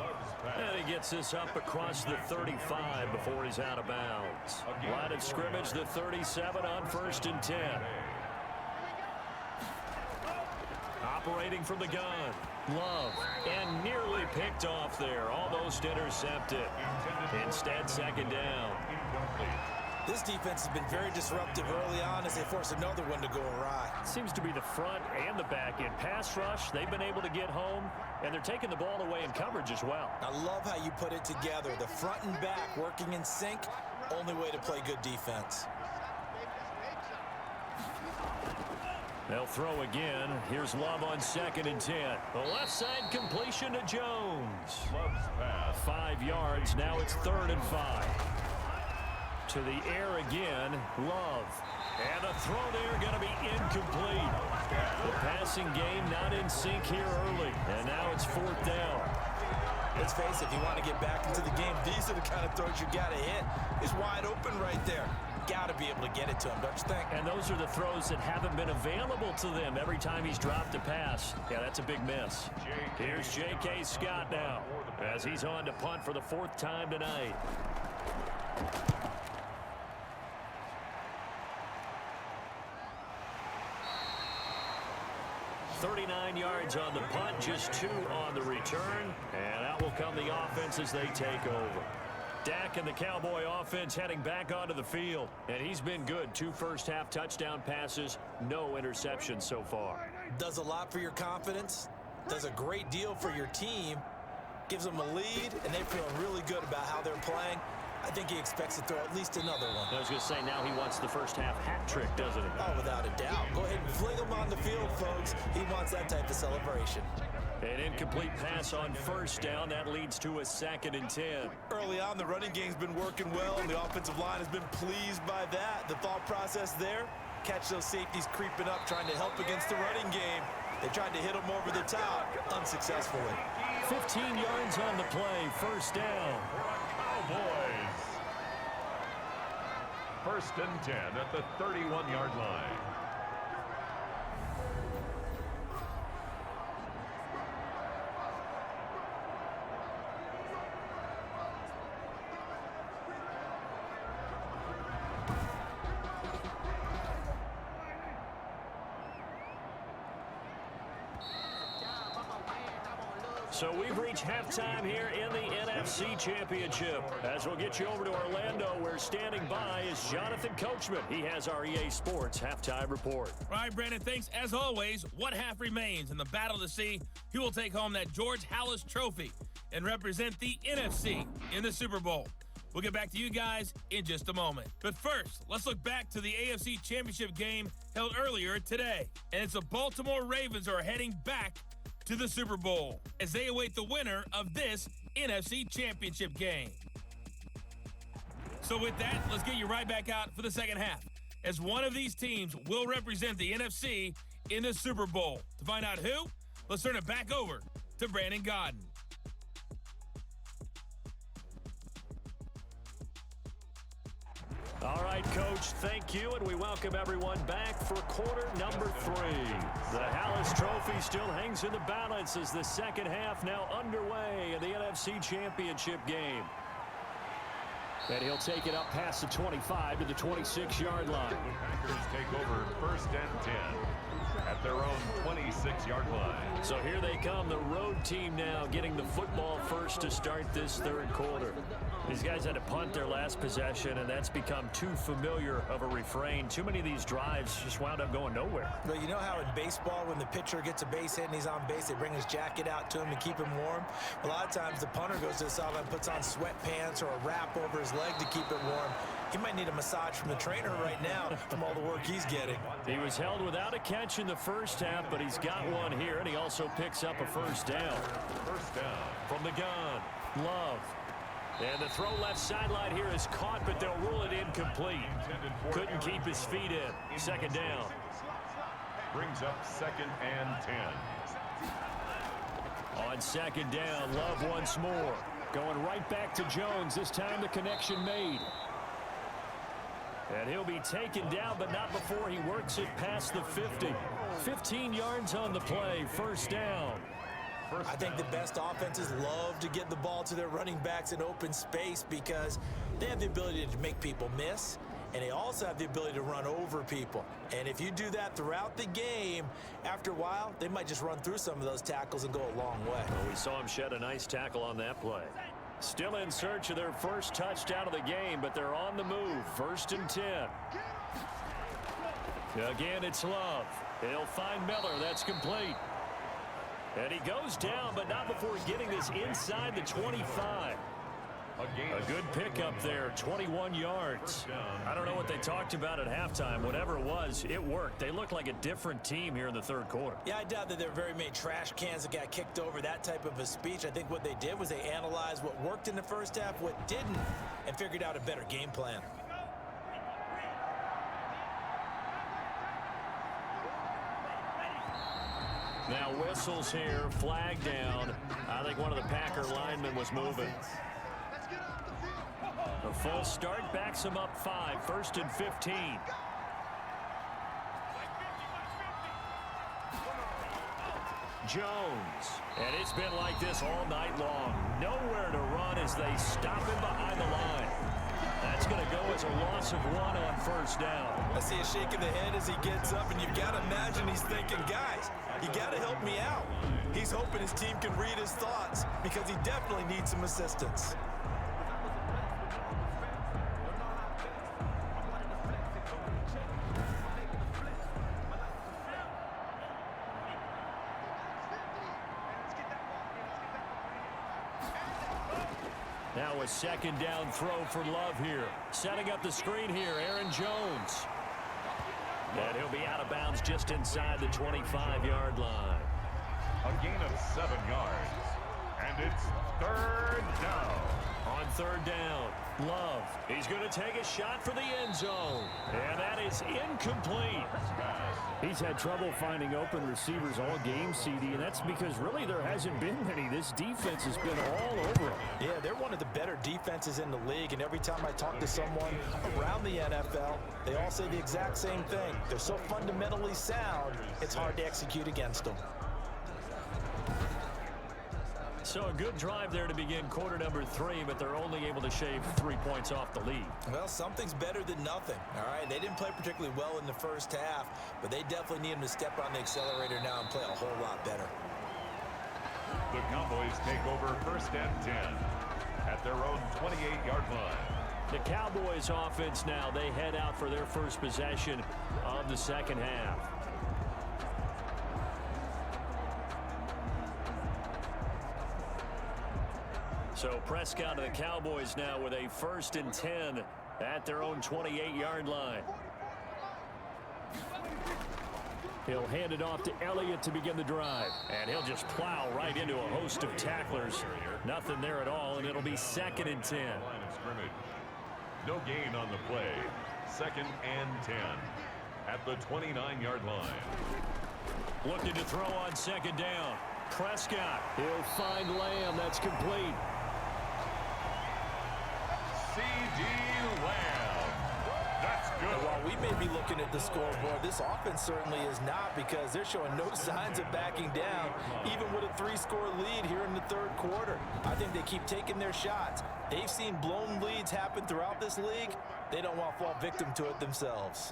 And he gets this up across the 35 before he's out of bounds. Line of scrimmage, the 37 on 1st and 10. Operating from the gun. Love. And nearly picked off there. Almost intercepted. Instead, second down. This defense has been very disruptive early on as they force another one to go awry. Seems to be the front and the back end. Pass rush, they've been able to get home, and they're taking the ball away in coverage as well. I love how you put it together. The front and back working in sync, only way to play good defense. They'll throw again. Here's Love on 2nd and 10. The left side completion to Jones. 5 yards. Now it's 3rd and 5. To the air again. Love. And a throw there going to be incomplete. The passing game not in sync here early. And now it's 4th down. Let's face it, if you want to get back into the game, these are the kind of throws you got to hit. He's wide open right there. Got to be able to get it to him, don't you think? And those are the throws that haven't been available to them every time he's dropped a pass. Yeah, that's a big miss. Here's J.K. Scott now as he's on to punt for the 4th time tonight. $39 yards on the punt, just 2 on the return. And out will come the offense as they take over. Dak and the Cowboy offense heading back onto the field. And he's been good. 2 first-half touchdown passes, no interceptions so far. Does a lot for your confidence. Does a great deal for your team. Gives them a lead, and they feel really good about how they're playing. I think he expects to throw at least another one. I was going to say, now he wants the first-half hat trick, doesn't he? Oh, without a doubt. Go ahead and fling him on the field, folks. He wants that type of celebration. An incomplete pass on 1st down. That leads to a 2nd and 10. Early on, the running game's been working well, and the offensive line has been pleased by that. The thought process there, catch those safeties creeping up, trying to help against the running game. They tried to hit them over the top, unsuccessfully. 15 yards on the play, 1st down. Cowboys. 1st and 10 at the 31-yard line. So we've reached halftime here in the NFC Championship. As we'll get you over to Orlando, where standing by is Jonathan Coachman. He has our EA Sports halftime report. All right, Brandon, thanks. As always, one half remains in the battle to see who will take home that George Halas trophy and represent the NFC in the Super Bowl. We'll get back to you guys in just a moment. But first, let's look back to the AFC Championship game held earlier today. And it's the Baltimore Ravens who are heading back to the Super Bowl as they await the winner of this NFC Championship game. So with that, let's get you right back out for the second half, as one of these teams will represent the NFC in the Super Bowl. To find out who, let's turn it back over to Brandon Godden. All right, Coach, thank you, and we welcome everyone back for quarter number 3. The Halas Trophy still hangs in the balance as the second half now underway in the NFC Championship game. And he'll take it up past the 25 to the 26-yard line. The Packers take over 1st and 10 at their own 26-yard line. So here they come, the road team now getting the football first to start this third quarter. These guys had to punt their last possession, and that's become too familiar of a refrain. Too many of these drives just wound up going nowhere. But you know how in baseball, when the pitcher gets a base hit and he's on base, they bring his jacket out to him to keep him warm? A lot of times the punter goes to the sideline and puts on sweatpants or a wrap over his leg to keep it warm. He might need a massage from the trainer right now from all the work he's getting. He was held without a catch in the first half, but he's got one here, and he also picks up a first down. First down. From the gun, Love. And the throw left sideline here is caught, but they'll rule it incomplete. Couldn't keep his feet in. Second down. Brings up 2nd and 10. On second down, Love once more. Going right back to Jones. This time the connection made. And he'll be taken down, but not before he works it past the 50. 15 yards on the play. First down. I think the best offenses love to get the ball to their running backs in open space because they have the ability to make people miss, and they also have the ability to run over people. And if you do that throughout the game, after a while, they might just run through some of those tackles and go a long way. Well, we saw him shed a nice tackle on that play. Still in search of their first touchdown of the game, but they're on the move. 1st and 10. Again, it's Love. He'll find Miller. That's complete. And he goes down, but not before getting this inside the 25. A good pickup there, 21 yards. I don't know what they talked about at halftime. Whatever it was, it worked. They looked like a different team here in the third quarter. Yeah, I doubt that there were very many trash cans that got kicked over, that type of a speech. I think what they did was they analyzed what worked in the first half, what didn't, and figured out a better game plan. Now whistles here, flag down. I think one of the Packer linemen was moving. A full start backs him up 5, 1st and 15. Jones. And it's been like this all night long. Nowhere to run as they stop him behind the line. That's going to go as a loss of 1 on first down. I see a shake of the head as he gets up, and you've got to imagine he's thinking, guys, you got to help me out. He's hoping his team can read his thoughts because he definitely needs some assistance. Now a second down throw for Love here. Setting up the screen here, Aaron Jones. And he'll be out of bounds just inside the 25-yard line. A gain of 7 yards. And it's 3rd down. On 3rd down, Love. He's going to take a shot for the end zone. And that is incomplete. He's had trouble finding open receivers all game, CD, and that's because really there hasn't been many. This defense has been all over him. Yeah, they're one of the better defenses in the league, and every time I talk to someone around the NFL, they all say the exact same thing. They're so fundamentally sound, it's hard to execute against them. So a good drive there to begin quarter number 3, but they're only able to shave 3 points off the lead. Well, something's better than nothing, all right? They didn't play particularly well in the first half, but they definitely need them to step on the accelerator now and play a whole lot better. The Cowboys take over 1st and 10 at their own 28-yard line. The Cowboys offense now, they head out for their first possession of the second half. So Prescott and the Cowboys now with a 1st and 10 at their own 28-yard line. He'll hand it off to Elliott to begin the drive. And he'll just plow right into a host of tacklers. Nothing there at all, and it'll be 2nd and 10. Line of scrimmage. No gain on the play. 2nd and 10 at the 29-yard line. Looking to throw on 2nd down. Prescott. He'll find Lamb. That's complete. C.D. Lamb. That's And while we may be looking at the scoreboard, this offense certainly is not, because they're showing no signs of backing down, even with a 3-score lead here in the third quarter. I think they keep taking their shots. They've seen blown leads happen throughout this league. They don't want to fall victim to it themselves.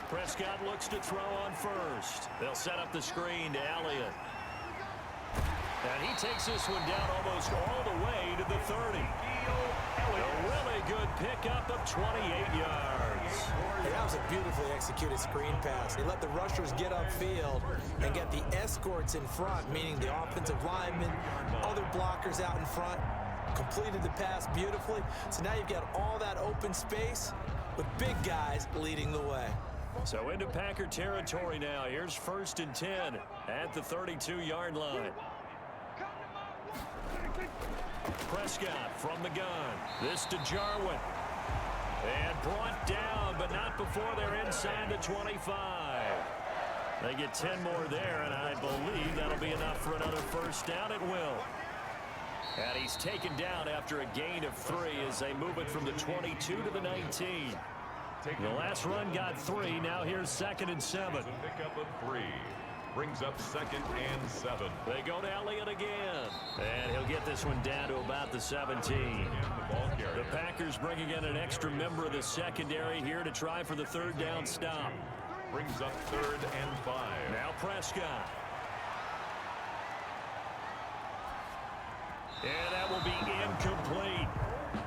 Prescott looks to throw on first. They'll set up the screen to Elliott. And he takes this one down almost all the way to the 30. A really good pickup of 28 yards. Hey, that was a beautifully executed screen pass. They let the rushers get upfield and get the escorts in front, meaning the offensive linemen, other blockers out in front, completed the pass beautifully. So now you've got all that open space with big guys leading the way. So into Packer territory now. Here's 1st and 10 at the 32-yard line. Prescott from the gun. This to Jarwin. And brought down, but not before they're inside the 25. They get 10 more there, and I believe that'll be enough for another first down. It will. And he's taken down after a gain of 3 as they move it from the 22 to the 19. The last run got 3. Now here's 2nd and 7. Pickup of 3. Brings up 2nd and 7. They go to Elliott again. And he'll get this one down to about the 17. The Packers bringing in an extra member of the secondary here to try for the 3rd down stop. Brings up 3rd and 5. Now Prescott. And that will be incomplete.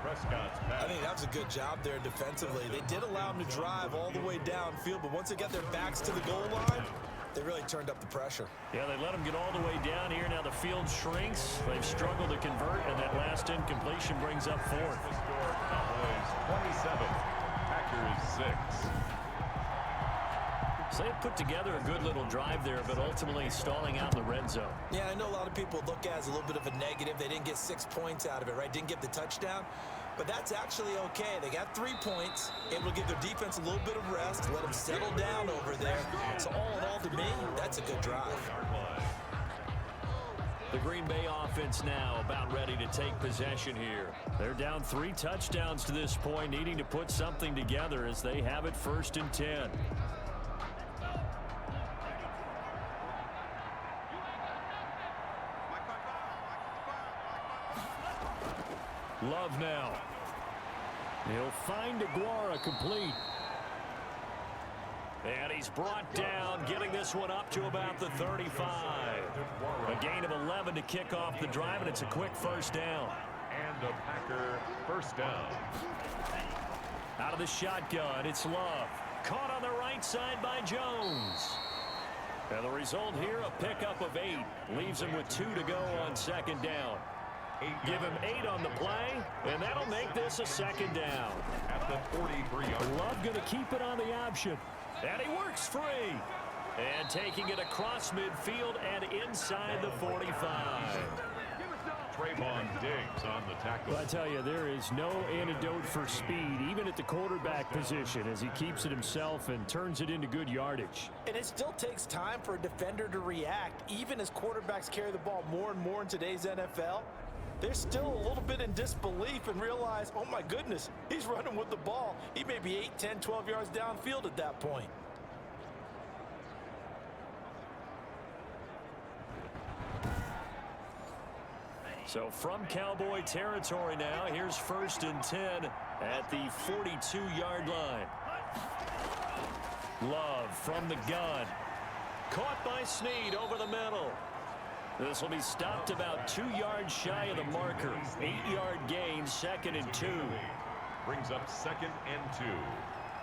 Prescott's pass. I think that was a good job there defensively. They did allow them to drive all the way downfield, but once they got their backs to the goal line, they really turned up the pressure. Yeah, they let them get all the way down here. Now the field shrinks. They've struggled to convert, and that last incompletion brings up 4th. Cowboys 27. Packers 6. So they put together a good little drive there, but ultimately stalling out in the red zone. Yeah, I know a lot of people look at it as a little bit of a negative. They didn't get 6 points out of it, right? Didn't get the touchdown. But that's actually okay. They got 3 points, able to give their defense a little bit of rest, let them settle down over there. So all in all, to me, that's a good drive. The Green Bay offense now about ready to take possession here. They're down 3 touchdowns to this point, needing to put something together as they have it 1st and 10. Love now. He'll find Aguara complete. And he's brought down, getting this one up to about the 35. A gain of 11 to kick off the drive, and it's a quick first down. And a Packer first down. Out of the shotgun, it's Love. Caught on the right side by Jones. And the result here, a pickup of 8. Leaves him with 2 to go on 2nd down. Give him 8 on the play, and that'll make this a 2nd down. At the 43-yard. Love going to keep it on the option. And he works free. And taking it across midfield and inside the 45. Trayvon Diggs on the tackle. Well, I tell you, there is no antidote for speed, even at the quarterback position, as he keeps it himself and turns it into good yardage. And it still takes time for a defender to react, even as quarterbacks carry the ball more and more in today's NFL. They're still a little bit in disbelief and realize, oh my goodness, he's running with the ball. He may be 8, 10, 12 yards downfield at that point. So from Cowboy territory now, here's 1st and 10 at the 42-yard line. Love from the gun. Caught by Snead over the middle. This will be stopped about 2 yards shy of the marker. 8-yard gain, 2nd and 2. Brings up 2nd and 2.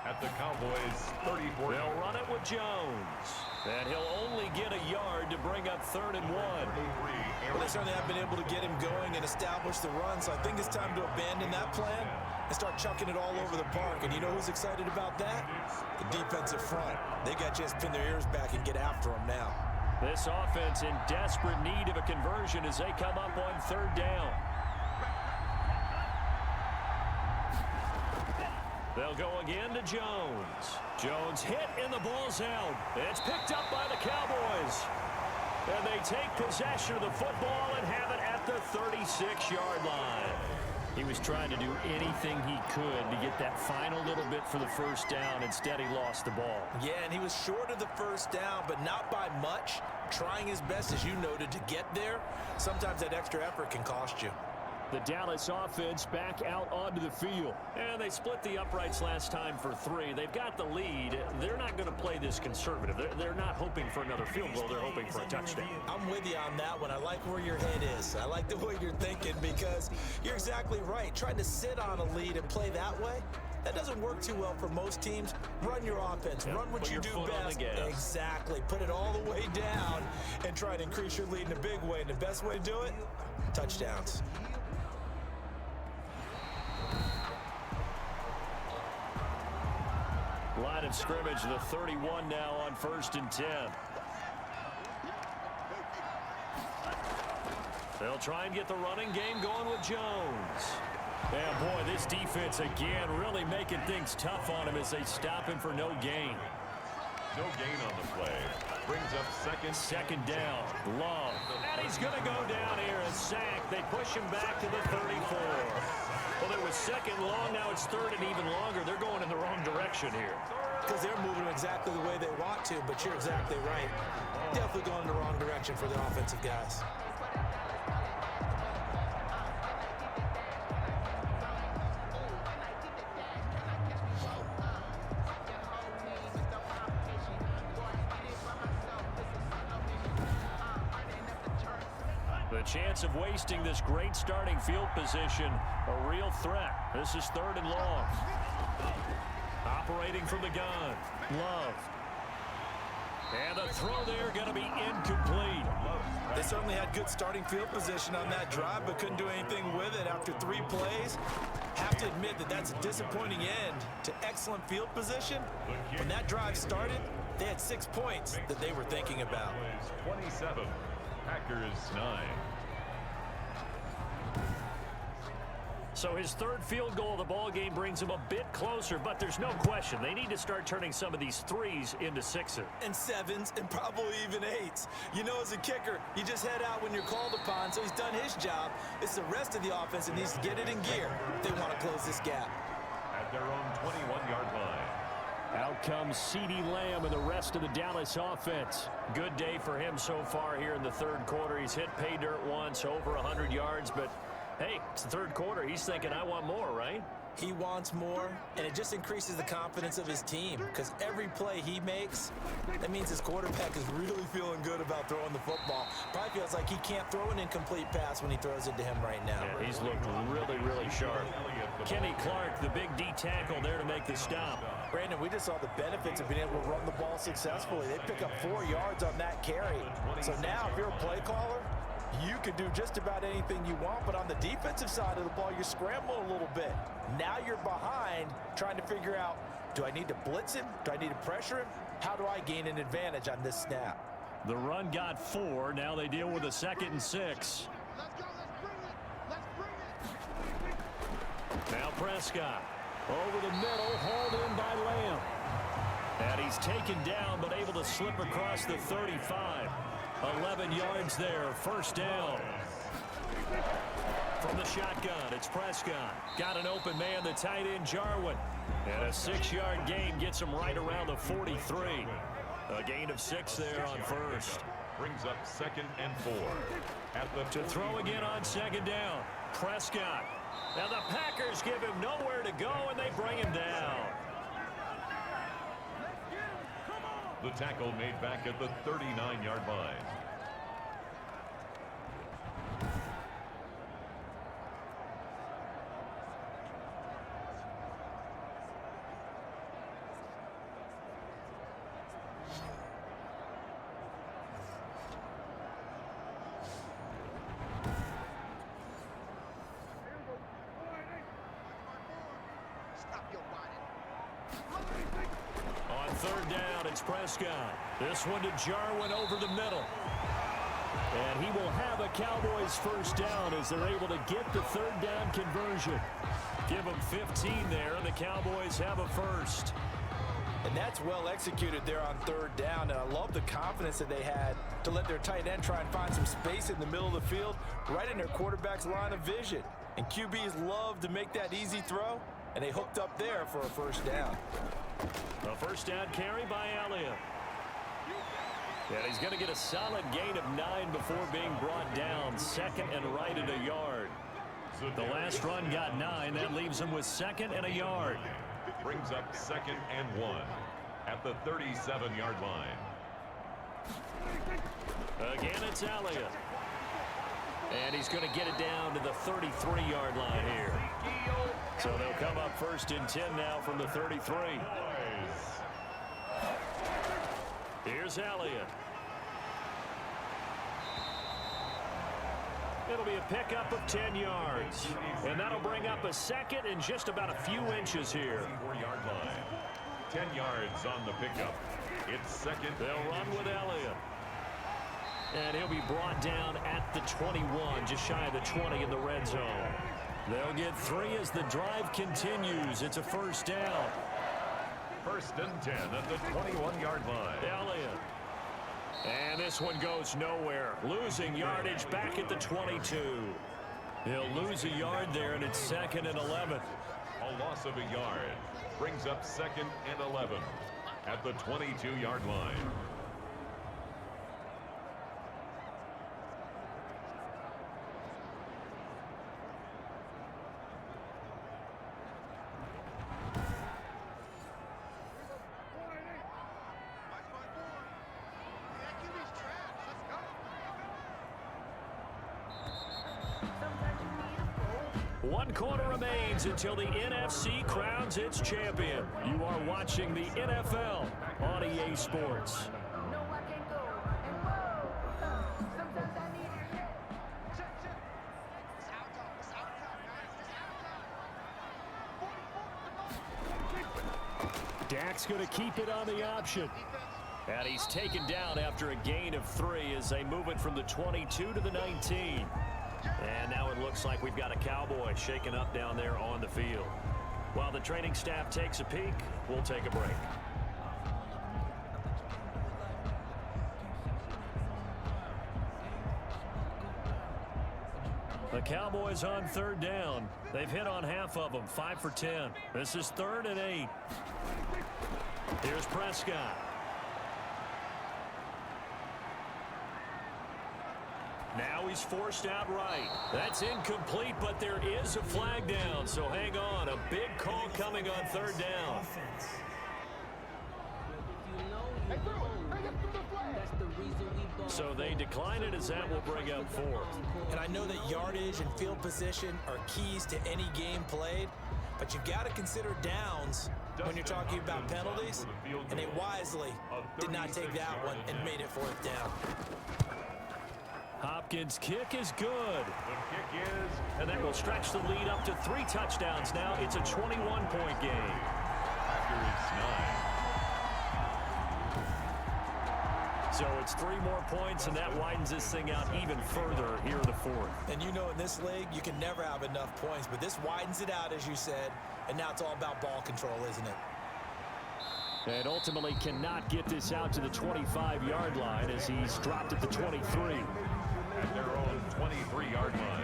At the Cowboys 34. They'll run it with Jones. And he'll only get a yard to bring up 3rd and 1. Well, they certainly have been able to get him going and establish the run, so I think it's time to abandon that plan and start chucking it all over the park. And you know who's excited about that? The defensive front. They got to just pin their ears back and get after him now. This offense in desperate need of a conversion as they come up on 3rd down. They'll go again to Jones. Jones hit and the ball's out. It's picked up by the Cowboys. And they take possession of the football and have it at the 36-yard line. He was trying to do anything he could to get that final little bit for the first down. Instead, he lost the ball. Yeah, and he was short of the first down, but not by much. Trying his best, as you noted, to get there. Sometimes that extra effort can cost you. The Dallas offense back out onto the field. And they split the uprights last time for 3. They've got the lead. They're not going to play this conservative. They're not hoping for another field goal. They're hoping for a touchdown. I'm with you on that one. I like where your head is. I like the way you're thinking because you're exactly right. Trying to sit on a lead and play that way, that doesn't work too well for most teams. Run your offense. Run what you do best. Exactly. Put it all the way down and try to increase your lead in a big way. And the best way to do it, touchdowns. Line of scrimmage, the 31 now on 1st and 10. They'll try and get the running game going with Jones. And boy, this defense again really making things tough on him as they stop him for no gain. No gain on the play. Brings up second down. Love. And he's going to go down here and sack. They push him back to the 34. Well, it was second long. Now it's third and even longer. They're going in the wrong direction here. Because they're moving exactly the way they want to, but you're exactly right. Definitely going in the wrong direction for the offensive guys. The chance of wasting this great starting field position, a real threat. This is 3rd and long. Operating from the gun. Love. And a throw there going to be incomplete. They certainly had good starting field position on that drive, but couldn't do anything with it after 3 plays. Have to admit that that's a disappointing end to excellent field position. When that drive started, they had 6 points that they were thinking about. 27, Packers 9. So his 3rd field goal of the ball game brings him a bit closer, but there's no question they need to start turning some of these 3s into 6s. And 7s and probably even 8s. You know, as a kicker, you just head out when you're called upon, so he's done his job. It's the rest of the offense that needs to get it in gear if they want to close this gap. At their own 21-yard line. Out comes CeeDee Lamb and the rest of the Dallas offense. Good day for him so far here in the 3rd quarter. He's hit pay dirt once, over 100 yards, but hey, it's the 3rd quarter. He's thinking, I want more, right? He wants more, and it just increases the confidence of his team because every play he makes, that means his quarterback is really feeling good about throwing the football. Probably feels like he can't throw an incomplete pass when he throws it to him right now. Yeah, he's looked really, really sharp. Kenny Clark, the big D tackle there to make the stop. Brandon, we just saw the benefits of being able to run the ball successfully. They pick up 4 yards on that carry. So now, if you're a play caller, you can do just about anything you want, but on the defensive side of the ball, you're scrambling a little bit. Now you're behind, trying to figure out, do I need to blitz him? Do I need to pressure him? How do I gain an advantage on this snap? The run got 4. Now they deal with a 2nd and 6. Now Prescott over the middle, hauled in by Lamb. And he's taken down, but able to slip across the 35. 11 yards there, 1st down. From the shotgun, it's Prescott. Got an open man, the tight end, Jarwin. And a 6-yard gain gets him right around the 43. A gain of 6 there on 1st. Brings up 2nd and 4. To throw again on 2nd down, Prescott. Now the Packers give him nowhere to go, and they bring him down. The tackle made back at the 39-yard line. On 3rd down, it's Prescott. This one to Jarwin over the middle. And he will have a Cowboys 1st down as they're able to get the 3rd down conversion. Give them 15 there, and the Cowboys have a 1st. And that's well executed there on 3rd down, and I love the confidence that they had to let their tight end try and find some space in the middle of the field, right in their quarterback's line of vision. And QBs love to make that easy throw, and they hooked up there for a first down. A first down carry by Elliott. And he's going to get a solid gain of 9 before being brought down. Second and right at a yard. The last run got 9. That leaves him with second and a yard. Brings up 2nd and 1 at the 37-yard line. Again, it's Elliott. And he's going to get it down to the 33-yard line here. So they'll come up 1st and 10 now from the 33. Here's Elliott. It'll be a pickup of 10 yards. And that'll bring up a second and just about a few inches here. 4-yard line. 10 yards on the pickup. It's second. They'll run with Elliott. And he'll be brought down at the 21, just shy of the 20 in the red zone. They'll get 3 as the drive continues. It's a first down. 1st and 10 at the 21-yard line. Elliott. And this one goes nowhere. Losing yardage back at the 22. He'll lose a yard there, and it's 2nd and 11. A loss of a yard. Brings up 2nd and 11 at the 22-yard line. One quarter remains until the NFC crowns its champion. You are watching the NFL on EA Sports. Dak's going to keep it on the option. And he's taken down after a gain of 3 as they move it from the 22 to the 19. And now it looks like we've got a Cowboy shaken up down there on the field. While the training staff takes a peek, we'll take a break. The Cowboys on 3rd down. They've hit on half of them, 5 for 10. This is 3rd and 8. Here's Prescott. Now he's forced out right. That's incomplete, but there is a flag down, so hang on. A big call coming on 3rd down. So they decline it as that will bring up 4th. And I know that yardage and field position are keys to any game played, but you got to consider downs when you're talking about penalties, and they wisely did not take that one and made it 4th down. Hopkins' kick is good. The kick is, And that will stretch the lead up to 3 touchdowns now. It's a 21-point game. So it's 3 more points, and that widens this thing out even further here in the 4th. And you know in this league, you can never have enough points, but this widens it out, as you said, and now it's all about ball control, isn't it? And ultimately cannot get this out to the 25-yard line as he's dropped at the 23. At their own 23-yard line.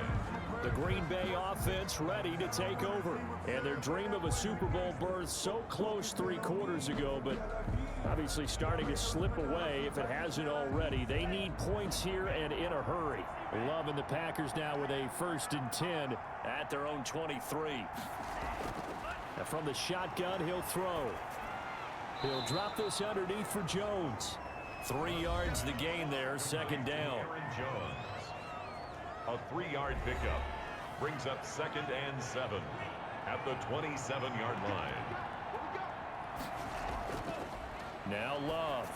The Green Bay offense ready to take over. And their dream of a Super Bowl berth so close 3 quarters ago, but obviously starting to slip away if it hasn't already. They need points here and in a hurry. Loving the Packers now with a 1st and 10 at their own 23. Now from the shotgun, he'll throw. He'll drop this underneath for Jones. 3 yards the gain there, 2nd down. Aaron Jones. A 3-yard pickup brings up 2nd and 7 at the 27-yard line. Now Love.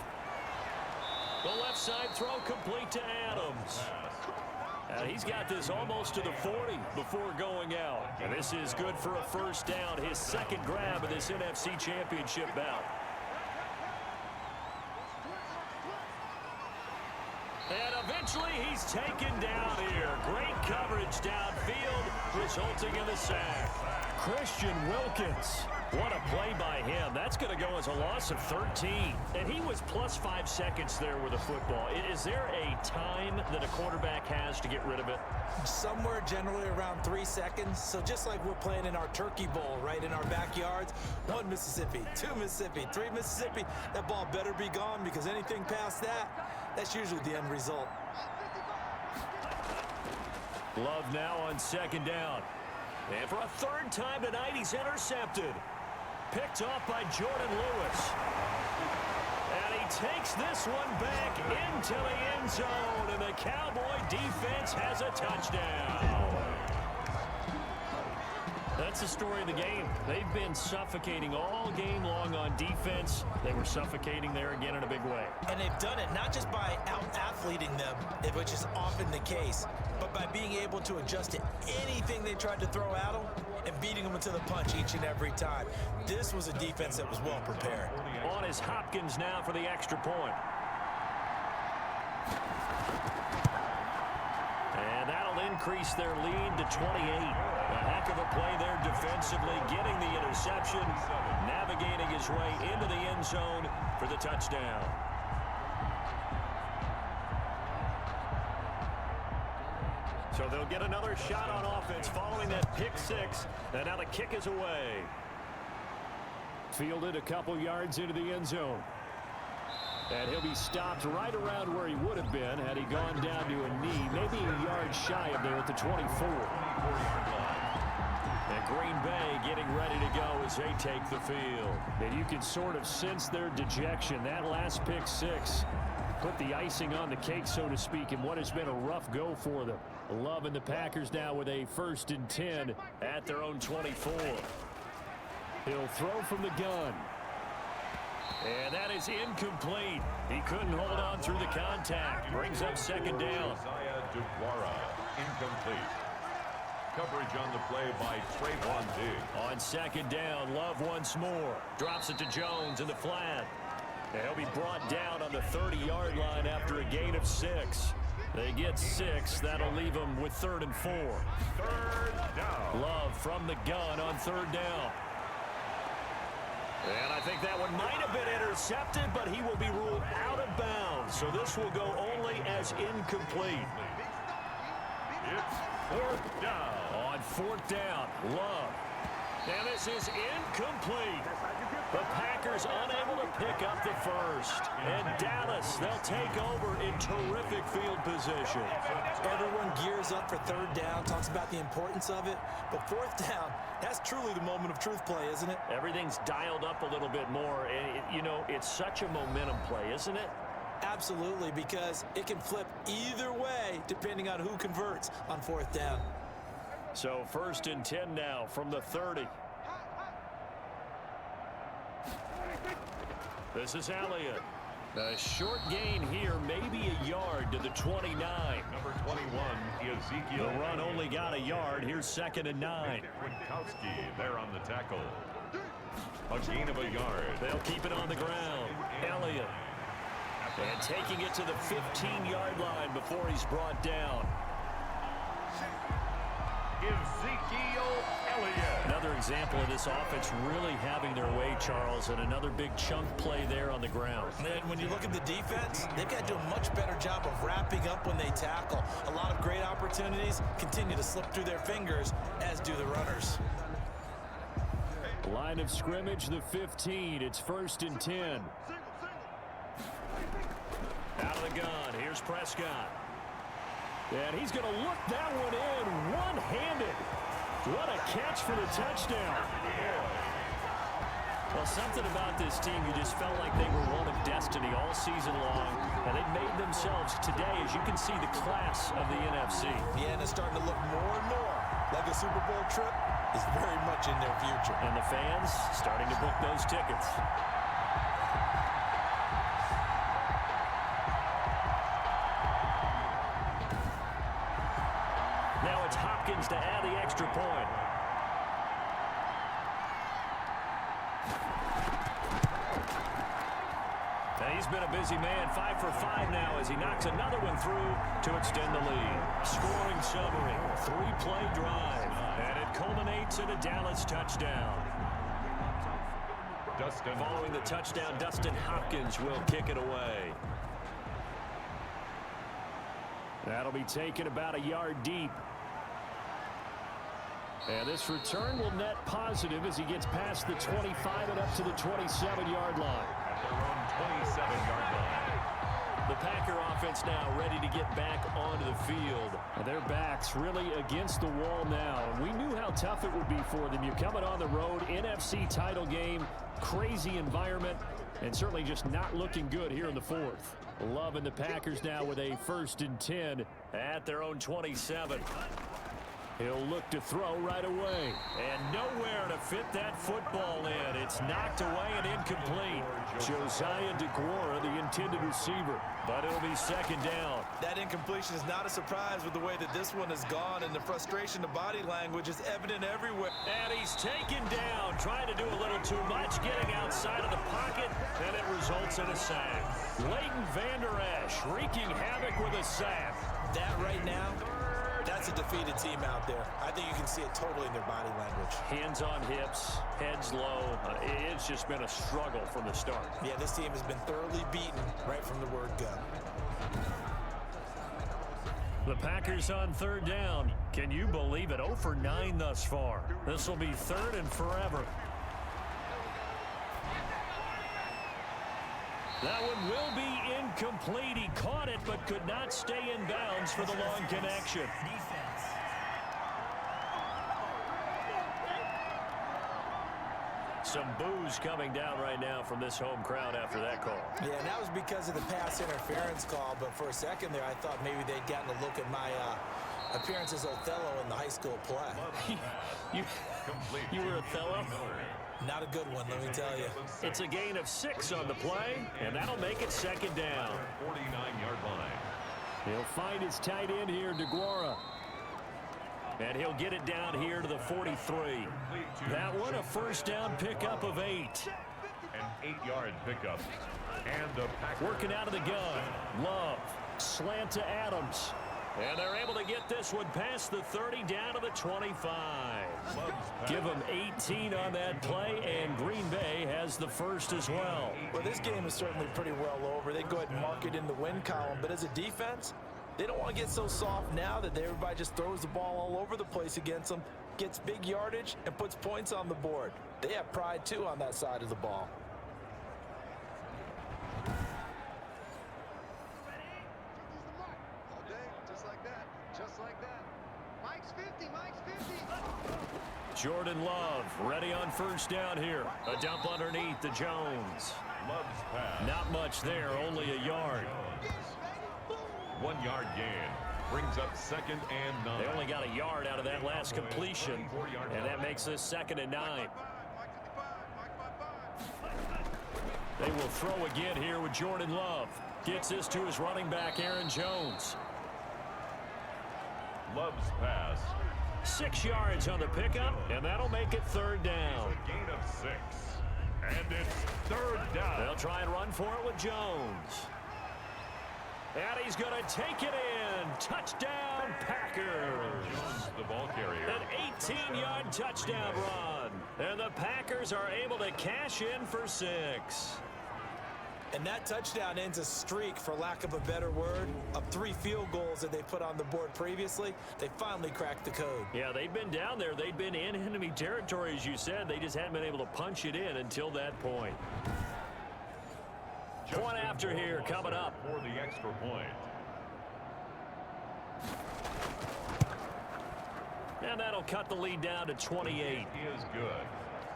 The left side throw complete to Adams. And he's got this almost to the 40 before going out. And this is good for a 1st down, his 2nd grab of this NFC Championship bout. And eventually he's taken down here. Great coverage downfield, resulting in the sack. Christian Wilkins What a play by him. That's going to go as a loss of 13. And he was plus 5 seconds there with a football. Is there a time that a quarterback has to get rid of it? Somewhere generally around 3 seconds. So just like we're playing in our turkey bowl, right, in our backyards, 1 Mississippi, 2 Mississippi, 3 Mississippi, that ball better be gone because anything past that, that's usually the end result. Love now on 2nd down. And for a 3rd time tonight, he's intercepted. Picked off by Jordan Lewis. And he takes this one back into the end zone. And the Cowboy defense has a touchdown. That's the story of the game. They've been suffocating all game long on defense. They were suffocating there again in a big way. And they've done it not just by out-athleting them, which is often the case, but by being able to adjust to anything they tried to throw at them and beating them into the punch each and every time. This was a defense that was well prepared. On is Hopkins now for the extra point. And that'll increase their lead to 28. A heck of a play there defensively, getting the interception, navigating his way into the end zone for the touchdown. So they'll get another shot on offense following that pick 6. And now the kick is away. Fielded a couple yards into the end zone. And he'll be stopped right around where he would have been had he gone down to a knee, maybe a yard shy of there at the 24. And Green Bay getting ready to go as they take the field. And you can sort of sense their dejection. That last pick 6 put the icing on the cake, so to speak, in what has been a rough go for them. Love and the Packers now with a 1st and 10 at their own 24. He'll throw from the gun. And that is incomplete. He couldn't hold on through the contact. Brings up 2nd down. Incomplete. Coverage on the play by Trayvon Diggs. On 2nd down, Love once more. Drops it to Jones in the flat. And he'll be brought down on the 30-yard line after a gain of 6. They get 6. That'll leave them with 3rd and 4. 3rd down. Love from the gun on 3rd down. And I think that one might have been intercepted, but he will be ruled out of bounds. So this will go only as incomplete. It's 4th down. On 4th down, Love. And this is incomplete. The Packers unable to pick up the 1st. And Dallas, they'll take over in terrific field position. Everyone gears up for 3rd down, talks about the importance of it. But 4th down, that's truly the moment of truth play, isn't it? Everything's dialed up a little bit more. And, you know, it's such a momentum play, isn't it? Absolutely, because it can flip either way depending on who converts on 4th down. So 1st and 10 now from the 30. This is Elliott. A short gain here, maybe a yard to the 29. Number 21, Ezekiel. The run only got a yard. Here's 2nd and 9. Winkowski there on the tackle. A gain of a yard. They'll keep it on the ground. Elliott. And taking it to the 15-yard line before he's brought down. Ezekiel Elliott. Another example of this offense really having their way, Charles, and another big chunk play there on the ground. And when you look at the defense, they've got to do a much better job of wrapping up when they tackle. A lot of great opportunities continue to slip through their fingers, as do the runners. Line of scrimmage, the 15. It's 1st and 10. Out of the gun. Here's Prescott. And he's going to look that one in one-handed. What a catch for the touchdown. Well, something about this team, you just felt like they were one of destiny all season long. And they've made themselves today, as you can see, the class of the NFC. Yeah, and it's starting to look more and more like a Super Bowl trip is very much in their future. And the fans starting to book those tickets. Now it's Hopkins to add the extra point. And he's been a busy man, 5 for 5 now as he knocks another one through to extend the lead. Scoring summary, 3-play drive, and it culminates in a Dallas touchdown. Dustin. Following the touchdown, Dustin Hopkins will kick it away. That'll be taken about a yard deep. And this return will net positive as he gets past the 25 and up to the 27-yard line. At their own 27-yard line. The Packer offense now ready to get back onto the field. And their backs really against the wall now. And we knew how tough it would be for them. You're coming on the road, NFC title game, crazy environment, and certainly just not looking good here in the fourth. Love and the Packers now with a 1st and 10 at their own 27. He'll look to throw right away. And nowhere to fit that football in. It's knocked away and incomplete. Josiah DeGuara, the intended receiver. But it'll be 2nd down. That incompletion is not a surprise with the way that this one has gone, and the frustration of body language is evident everywhere. And he's taken down, trying to do a little too much, getting outside of the pocket, and it results in a sack. Leighton Vander Esch wreaking havoc with a sack. That right now, that's a defeated team out there. I think you can see it totally in their body language. Hands on hips, heads low. It's just been a struggle from the start. Yeah, this team has been thoroughly beaten right from the word go. The Packers on 3rd down. Can you believe it? 0 for 9 thus far. This will be 3rd and forever. That one will be incomplete. He caught it but could not stay in bounds for the long connection. Defense. Some boos coming down right now from this home crowd after that call. Yeah, and that was because of the pass interference call, but for a second there I thought maybe they'd gotten a look at my appearance as Othello in the high school play. you were Othello? Not a good one, let me tell you. It's a gain of 6 on the play, and that'll make it 2nd down. 49-yard line. He'll find his tight end here, DeGuara. And he'll get it down here to the 43. That one, a 1st down pickup of 8. An 8-yard pickup. And the Packers working out of the gun. Love. Slant to Adams. And they're able to get this one past the 30 down to the 25. Give them 18 on that play, and Green Bay has the 1st as well. Well, this game is certainly pretty well over. They go ahead and mark it in the win column, but as a defense, they don't want to get so soft now that everybody just throws the ball all over the place against them, gets big yardage, and puts points on the board. They have pride, too, on that side of the ball. Jordan Love ready on 1st down here. A dump underneath to Jones. Love's pass. Not much there, only a yard. 1-yard gain. Brings up 2nd and 9. They only got a yard out of that last completion, and that makes this 2nd and 9. They will throw again here with Jordan Love. Gets this to his running back, Aaron Jones. Love's pass. 6 yards on the pickup, and that'll make it 3rd down. A gain of 6. And it's 3rd down. They'll try and run for it with Jones. And he's going to take it in. Touchdown, Packers. Jones, the ball carrier. An 18-yard touchdown run. And the Packers are able to cash in for 6. And that touchdown ends a streak, for lack of a better word, of 3 field goals that they put on the board previously. They finally cracked the code. Yeah, they'd been down there. They'd been in enemy territory, as you said. They just hadn't been able to punch it in until that point. Point after here coming up. For the extra point. And that'll cut the lead down to 28. Is good.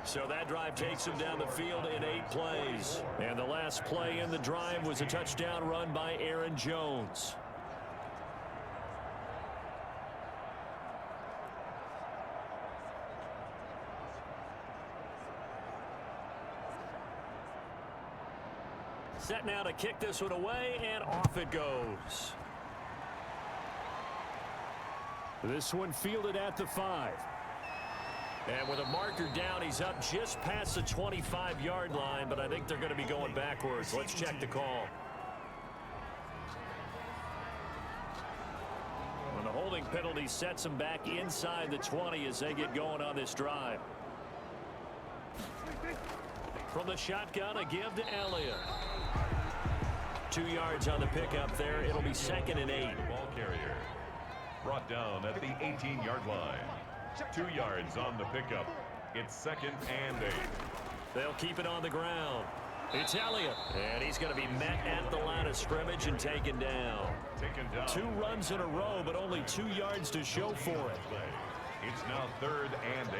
So that drive takes him down the field in 8 plays. And the last play in the drive was a touchdown run by Aaron Jones. Set now to kick this one away, and off it goes. This one fielded at the 5. And with a marker down, he's up just past the 25-yard line, but I think they're going to be going backwards. Let's check the call. And the holding penalty sets them back inside the 20 as they get going on this drive. From the shotgun, a give to Elliott. 2 yards on the pickup there. It'll be 2nd and 8. Ball carrier brought down at the 18-yard line. 2 yards on the pickup. It's 2nd and 8. They'll keep it on the ground. It's Elliott, and he's going to be met at the line of scrimmage and taken down. 2 runs in a row, but only 2 yards to show for it. It's now 3rd and 8.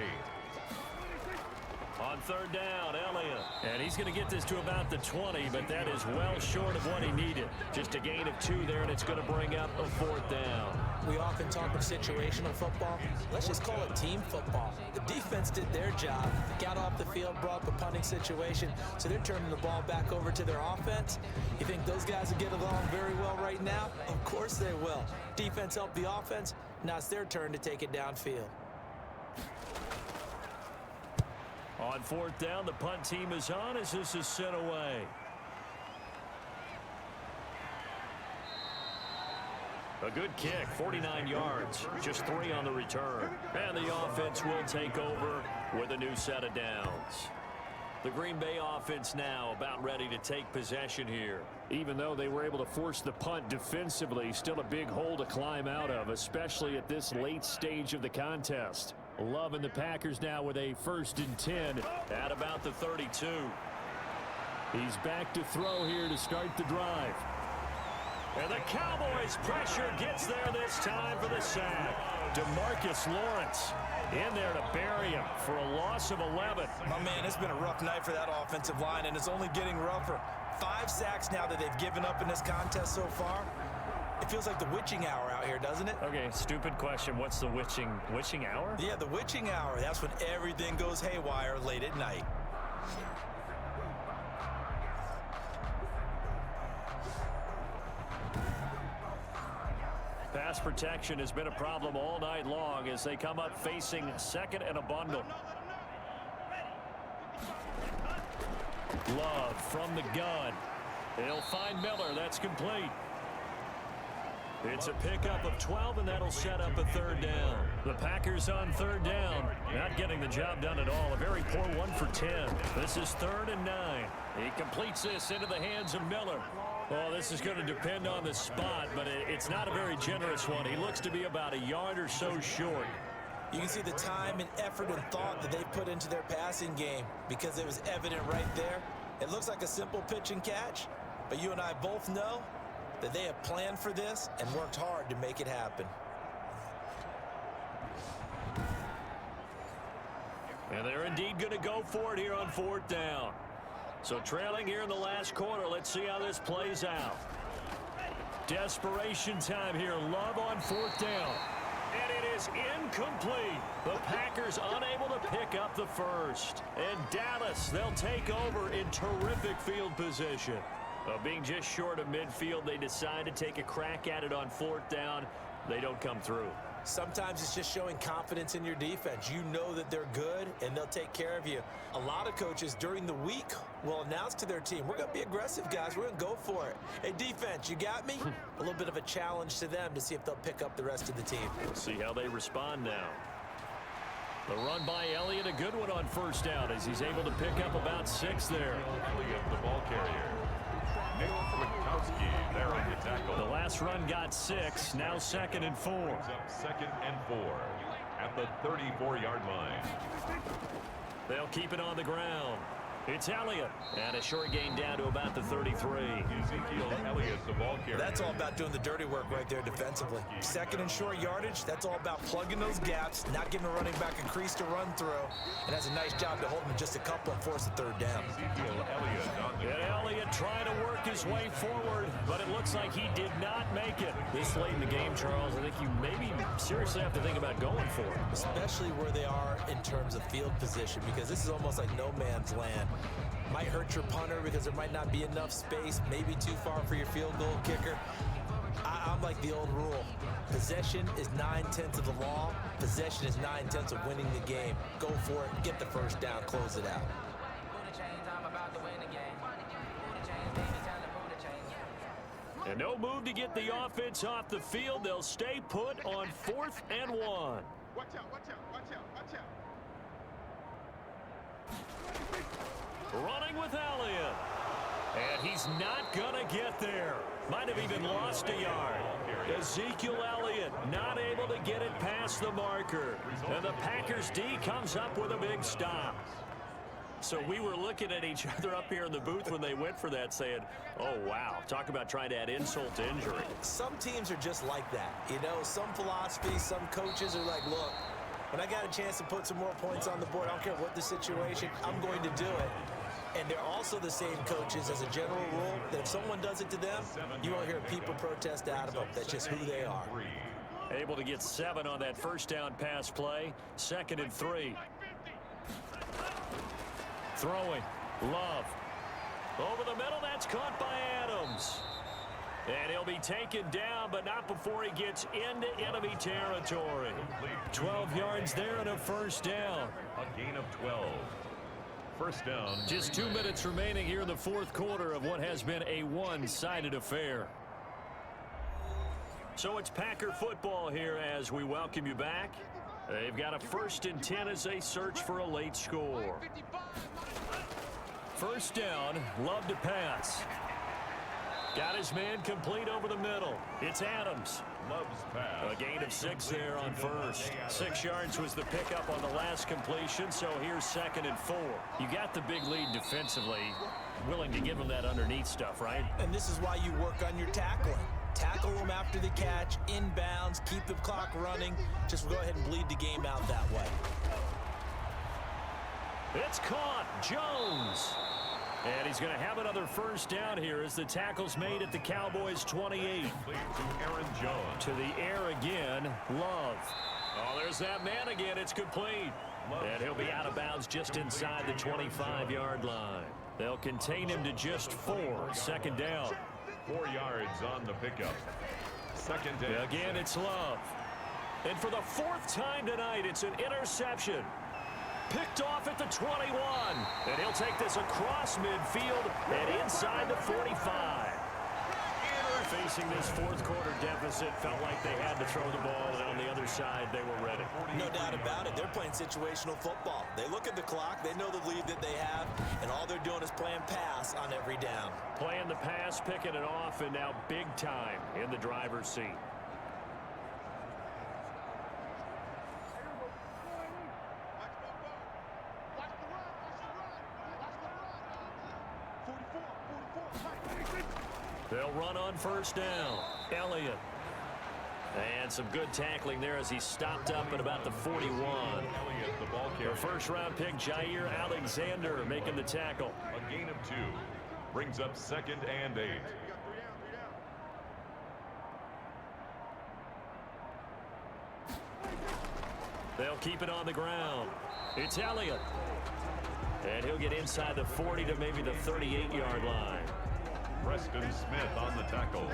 On 3rd down, Elliott. And he's going to get this to about the 20, but that is well short of what he needed. Just a gain of 2 there, and it's going to bring up a 4th down. We often talk of situational football. Let's just call it team football. The defense did their job, got off the field, brought the punting situation, so they're turning the ball back over to their offense. You think those guys will get along very well right now? Of course they will. Defense helped the offense. Now it's their turn to take it downfield. On 4th down, the punt team is on as this is sent away. A good kick, 49 yards, just 3 on the return. And the offense will take over with a new set of downs. The Green Bay offense now about ready to take possession here. Even though they were able to force the punt defensively, still a big hole to climb out of, especially at this late stage of the contest. Loving the Packers now with a 1st and 10 at about the 32. He's back to throw here to start the drive. And the Cowboys pressure gets there this time for the sack. DeMarcus Lawrence in there to bury him for a loss of 11. My man, it's been a rough night for that offensive line, and it's only getting rougher. 5 sacks now that they've given up in this contest so far. It feels like the witching hour out here, doesn't it? Okay, stupid question. What's the witching hour? Yeah, the witching hour. That's when everything goes haywire late at night. Pass protection has been a problem all night long as they come up facing 2nd and a bundle. Love from the gun. They'll find Miller. That's complete. It's a pickup of 12, and that'll set up a 3rd down. The Packers on 3rd down, not getting the job done at all. A very poor 1 for 10. This is 3rd and 9. He completes this into the hands of Miller. Well, this is going to depend on the spot, but it's not a very generous one. He looks to be about a yard or so short. You can see the time and effort and thought that they put into their passing game because it was evident right there. It looks like a simple pitch and catch, but you and I both know that they have planned for this and worked hard to make it happen. And they're indeed going to go for it here on 4th down. So trailing here in the last quarter, let's see how this plays out. Desperation time here. Love on 4th down. And it is incomplete. The Packers unable to pick up the first. And Dallas, they'll take over in terrific field position. Being just short of midfield, they decide to take a crack at it on 4th down. They don't come through. Sometimes it's just showing confidence in your defense. You know that they're good, and they'll take care of you. A lot of coaches during the week will announce to their team, we're going to be aggressive, guys. We're going to go for it. Hey, defense, you got me? A little bit of a challenge to them to see if they'll pick up the rest of the team. We'll see how they respond now. The run by Elliott, a good one on 1st down as he's able to pick up about 6 there. Elliott, the ball carrier. Nick Witkowski there on the tackle. The last run got 6, now 2nd and 4. Up 2nd and 4 at the 34-yard line. They'll keep it on the ground. It's Elliott. And a short gain down to about the 33. Ezekiel Elliott, the ball carrier. That's all about doing the dirty work right there defensively. 2nd and short yardage, that's all about plugging those gaps, not giving a running back a crease to run through. And that's a nice job to hold him just a couple and force a 3rd down. Ezekiel Elliott on the And Elliott trying to work his way forward, but it looks like he did not make it. This late in the game, Charles, I think you maybe seriously have to think about going for it. Especially where they are in terms of field position, because this is almost like no man's land. Might hurt your punter because there might not be enough space, maybe too far for your field goal kicker. I'm like the old rule. Possession is 9/10 of the law. Possession is 9/10 of winning the game. Go for it, get the 1st down, close it out. And no move to get the offense off the field. They'll stay put on 4th and 1. Watch out, watch out, watch out, watch out. Running he's not going to get there. Might have even lost a yard. Ezekiel Elliott not able to get it past the marker. And the Packers D comes up with a big stop. So we were looking at each other up here in the booth when they went for that saying, oh, wow, talk about trying to add insult to injury. Some teams are just like that. You know, some philosophies, some coaches are like, look, when I got a chance to put some more points on the board, I don't care what the situation, I'm going to do it. And they're also the same coaches as a general rule that if someone does it to them, you won't hear people protest out of them. That's just who they are. Able to get 7 on that first down pass play. 2nd and 3. Throwing. Love. Over the middle. That's caught by Adams. And he'll be taken down, but not before he gets into enemy territory. 12 yards there and a first down. A gain of 12. First down. Just 2 minutes remaining here in the fourth quarter of what has been a one-sided affair. So it's Packer football here as we welcome you back. They've got a 1st and 10 as they search for a late score. First down, Love to pass. Got his man complete over the middle. It's Adams. Love's pass. A gain of 6 there on first. 6 yards was the pickup on the last completion, so here's 2nd and 4. You got the big lead defensively. Willing to give him that underneath stuff, right? And this is why you work on your tackling. Tackle them after the catch, inbounds, keep the clock running. Just go ahead and bleed the game out that way. It's caught. Jones. And he's going to have another first down here as the tackle's made at the Cowboys 28. To Aaron Jones. To the air again. Love. Oh, there's that man again. It's complete. And he'll be out of bounds just inside the 25-yard line. They'll contain him to just 4. 2nd down. 4 yards on the pickup. 2nd down. Again, it's Love. And for the 4th time tonight, it's an interception. Picked off at the 21. And he'll take this across midfield and inside the 45. Facing this fourth quarter deficit, felt like they had to throw the ball, and on the other side, they were ready. No doubt about it. They're playing situational football. They look at the clock, they know the lead that they have, and all they're doing is playing pass on every down. Playing the pass, picking it off, and now big time in the driver's seat. They'll run on first down. Elliott. And some good tackling there as he stopped up at about the 41. Elliott, the ball carrier. The first-round pick, Jair Alexander, making the tackle. A gain of 2. Brings up 2nd and 8. They'll keep it on the ground. It's Elliott. And he'll get inside the 40 to maybe the 38-yard line. Preston Smith on the tackle.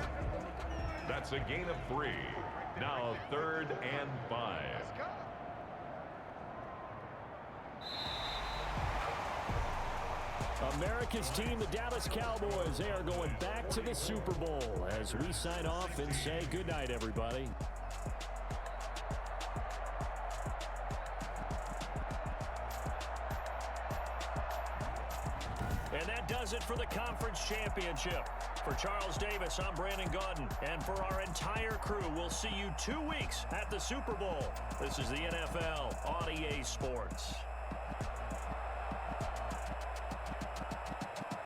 That's a gain of 3. Now 3rd and 5. America's team, the Dallas Cowboys, they are going back to the Super Bowl as we sign off and say goodnight, everybody. And that does it for the conference championship. For Charles Davis, I'm Brandon Gaudin. And for our entire crew, we'll see you 2 weeks at the Super Bowl. This is the NFL on EA Sports.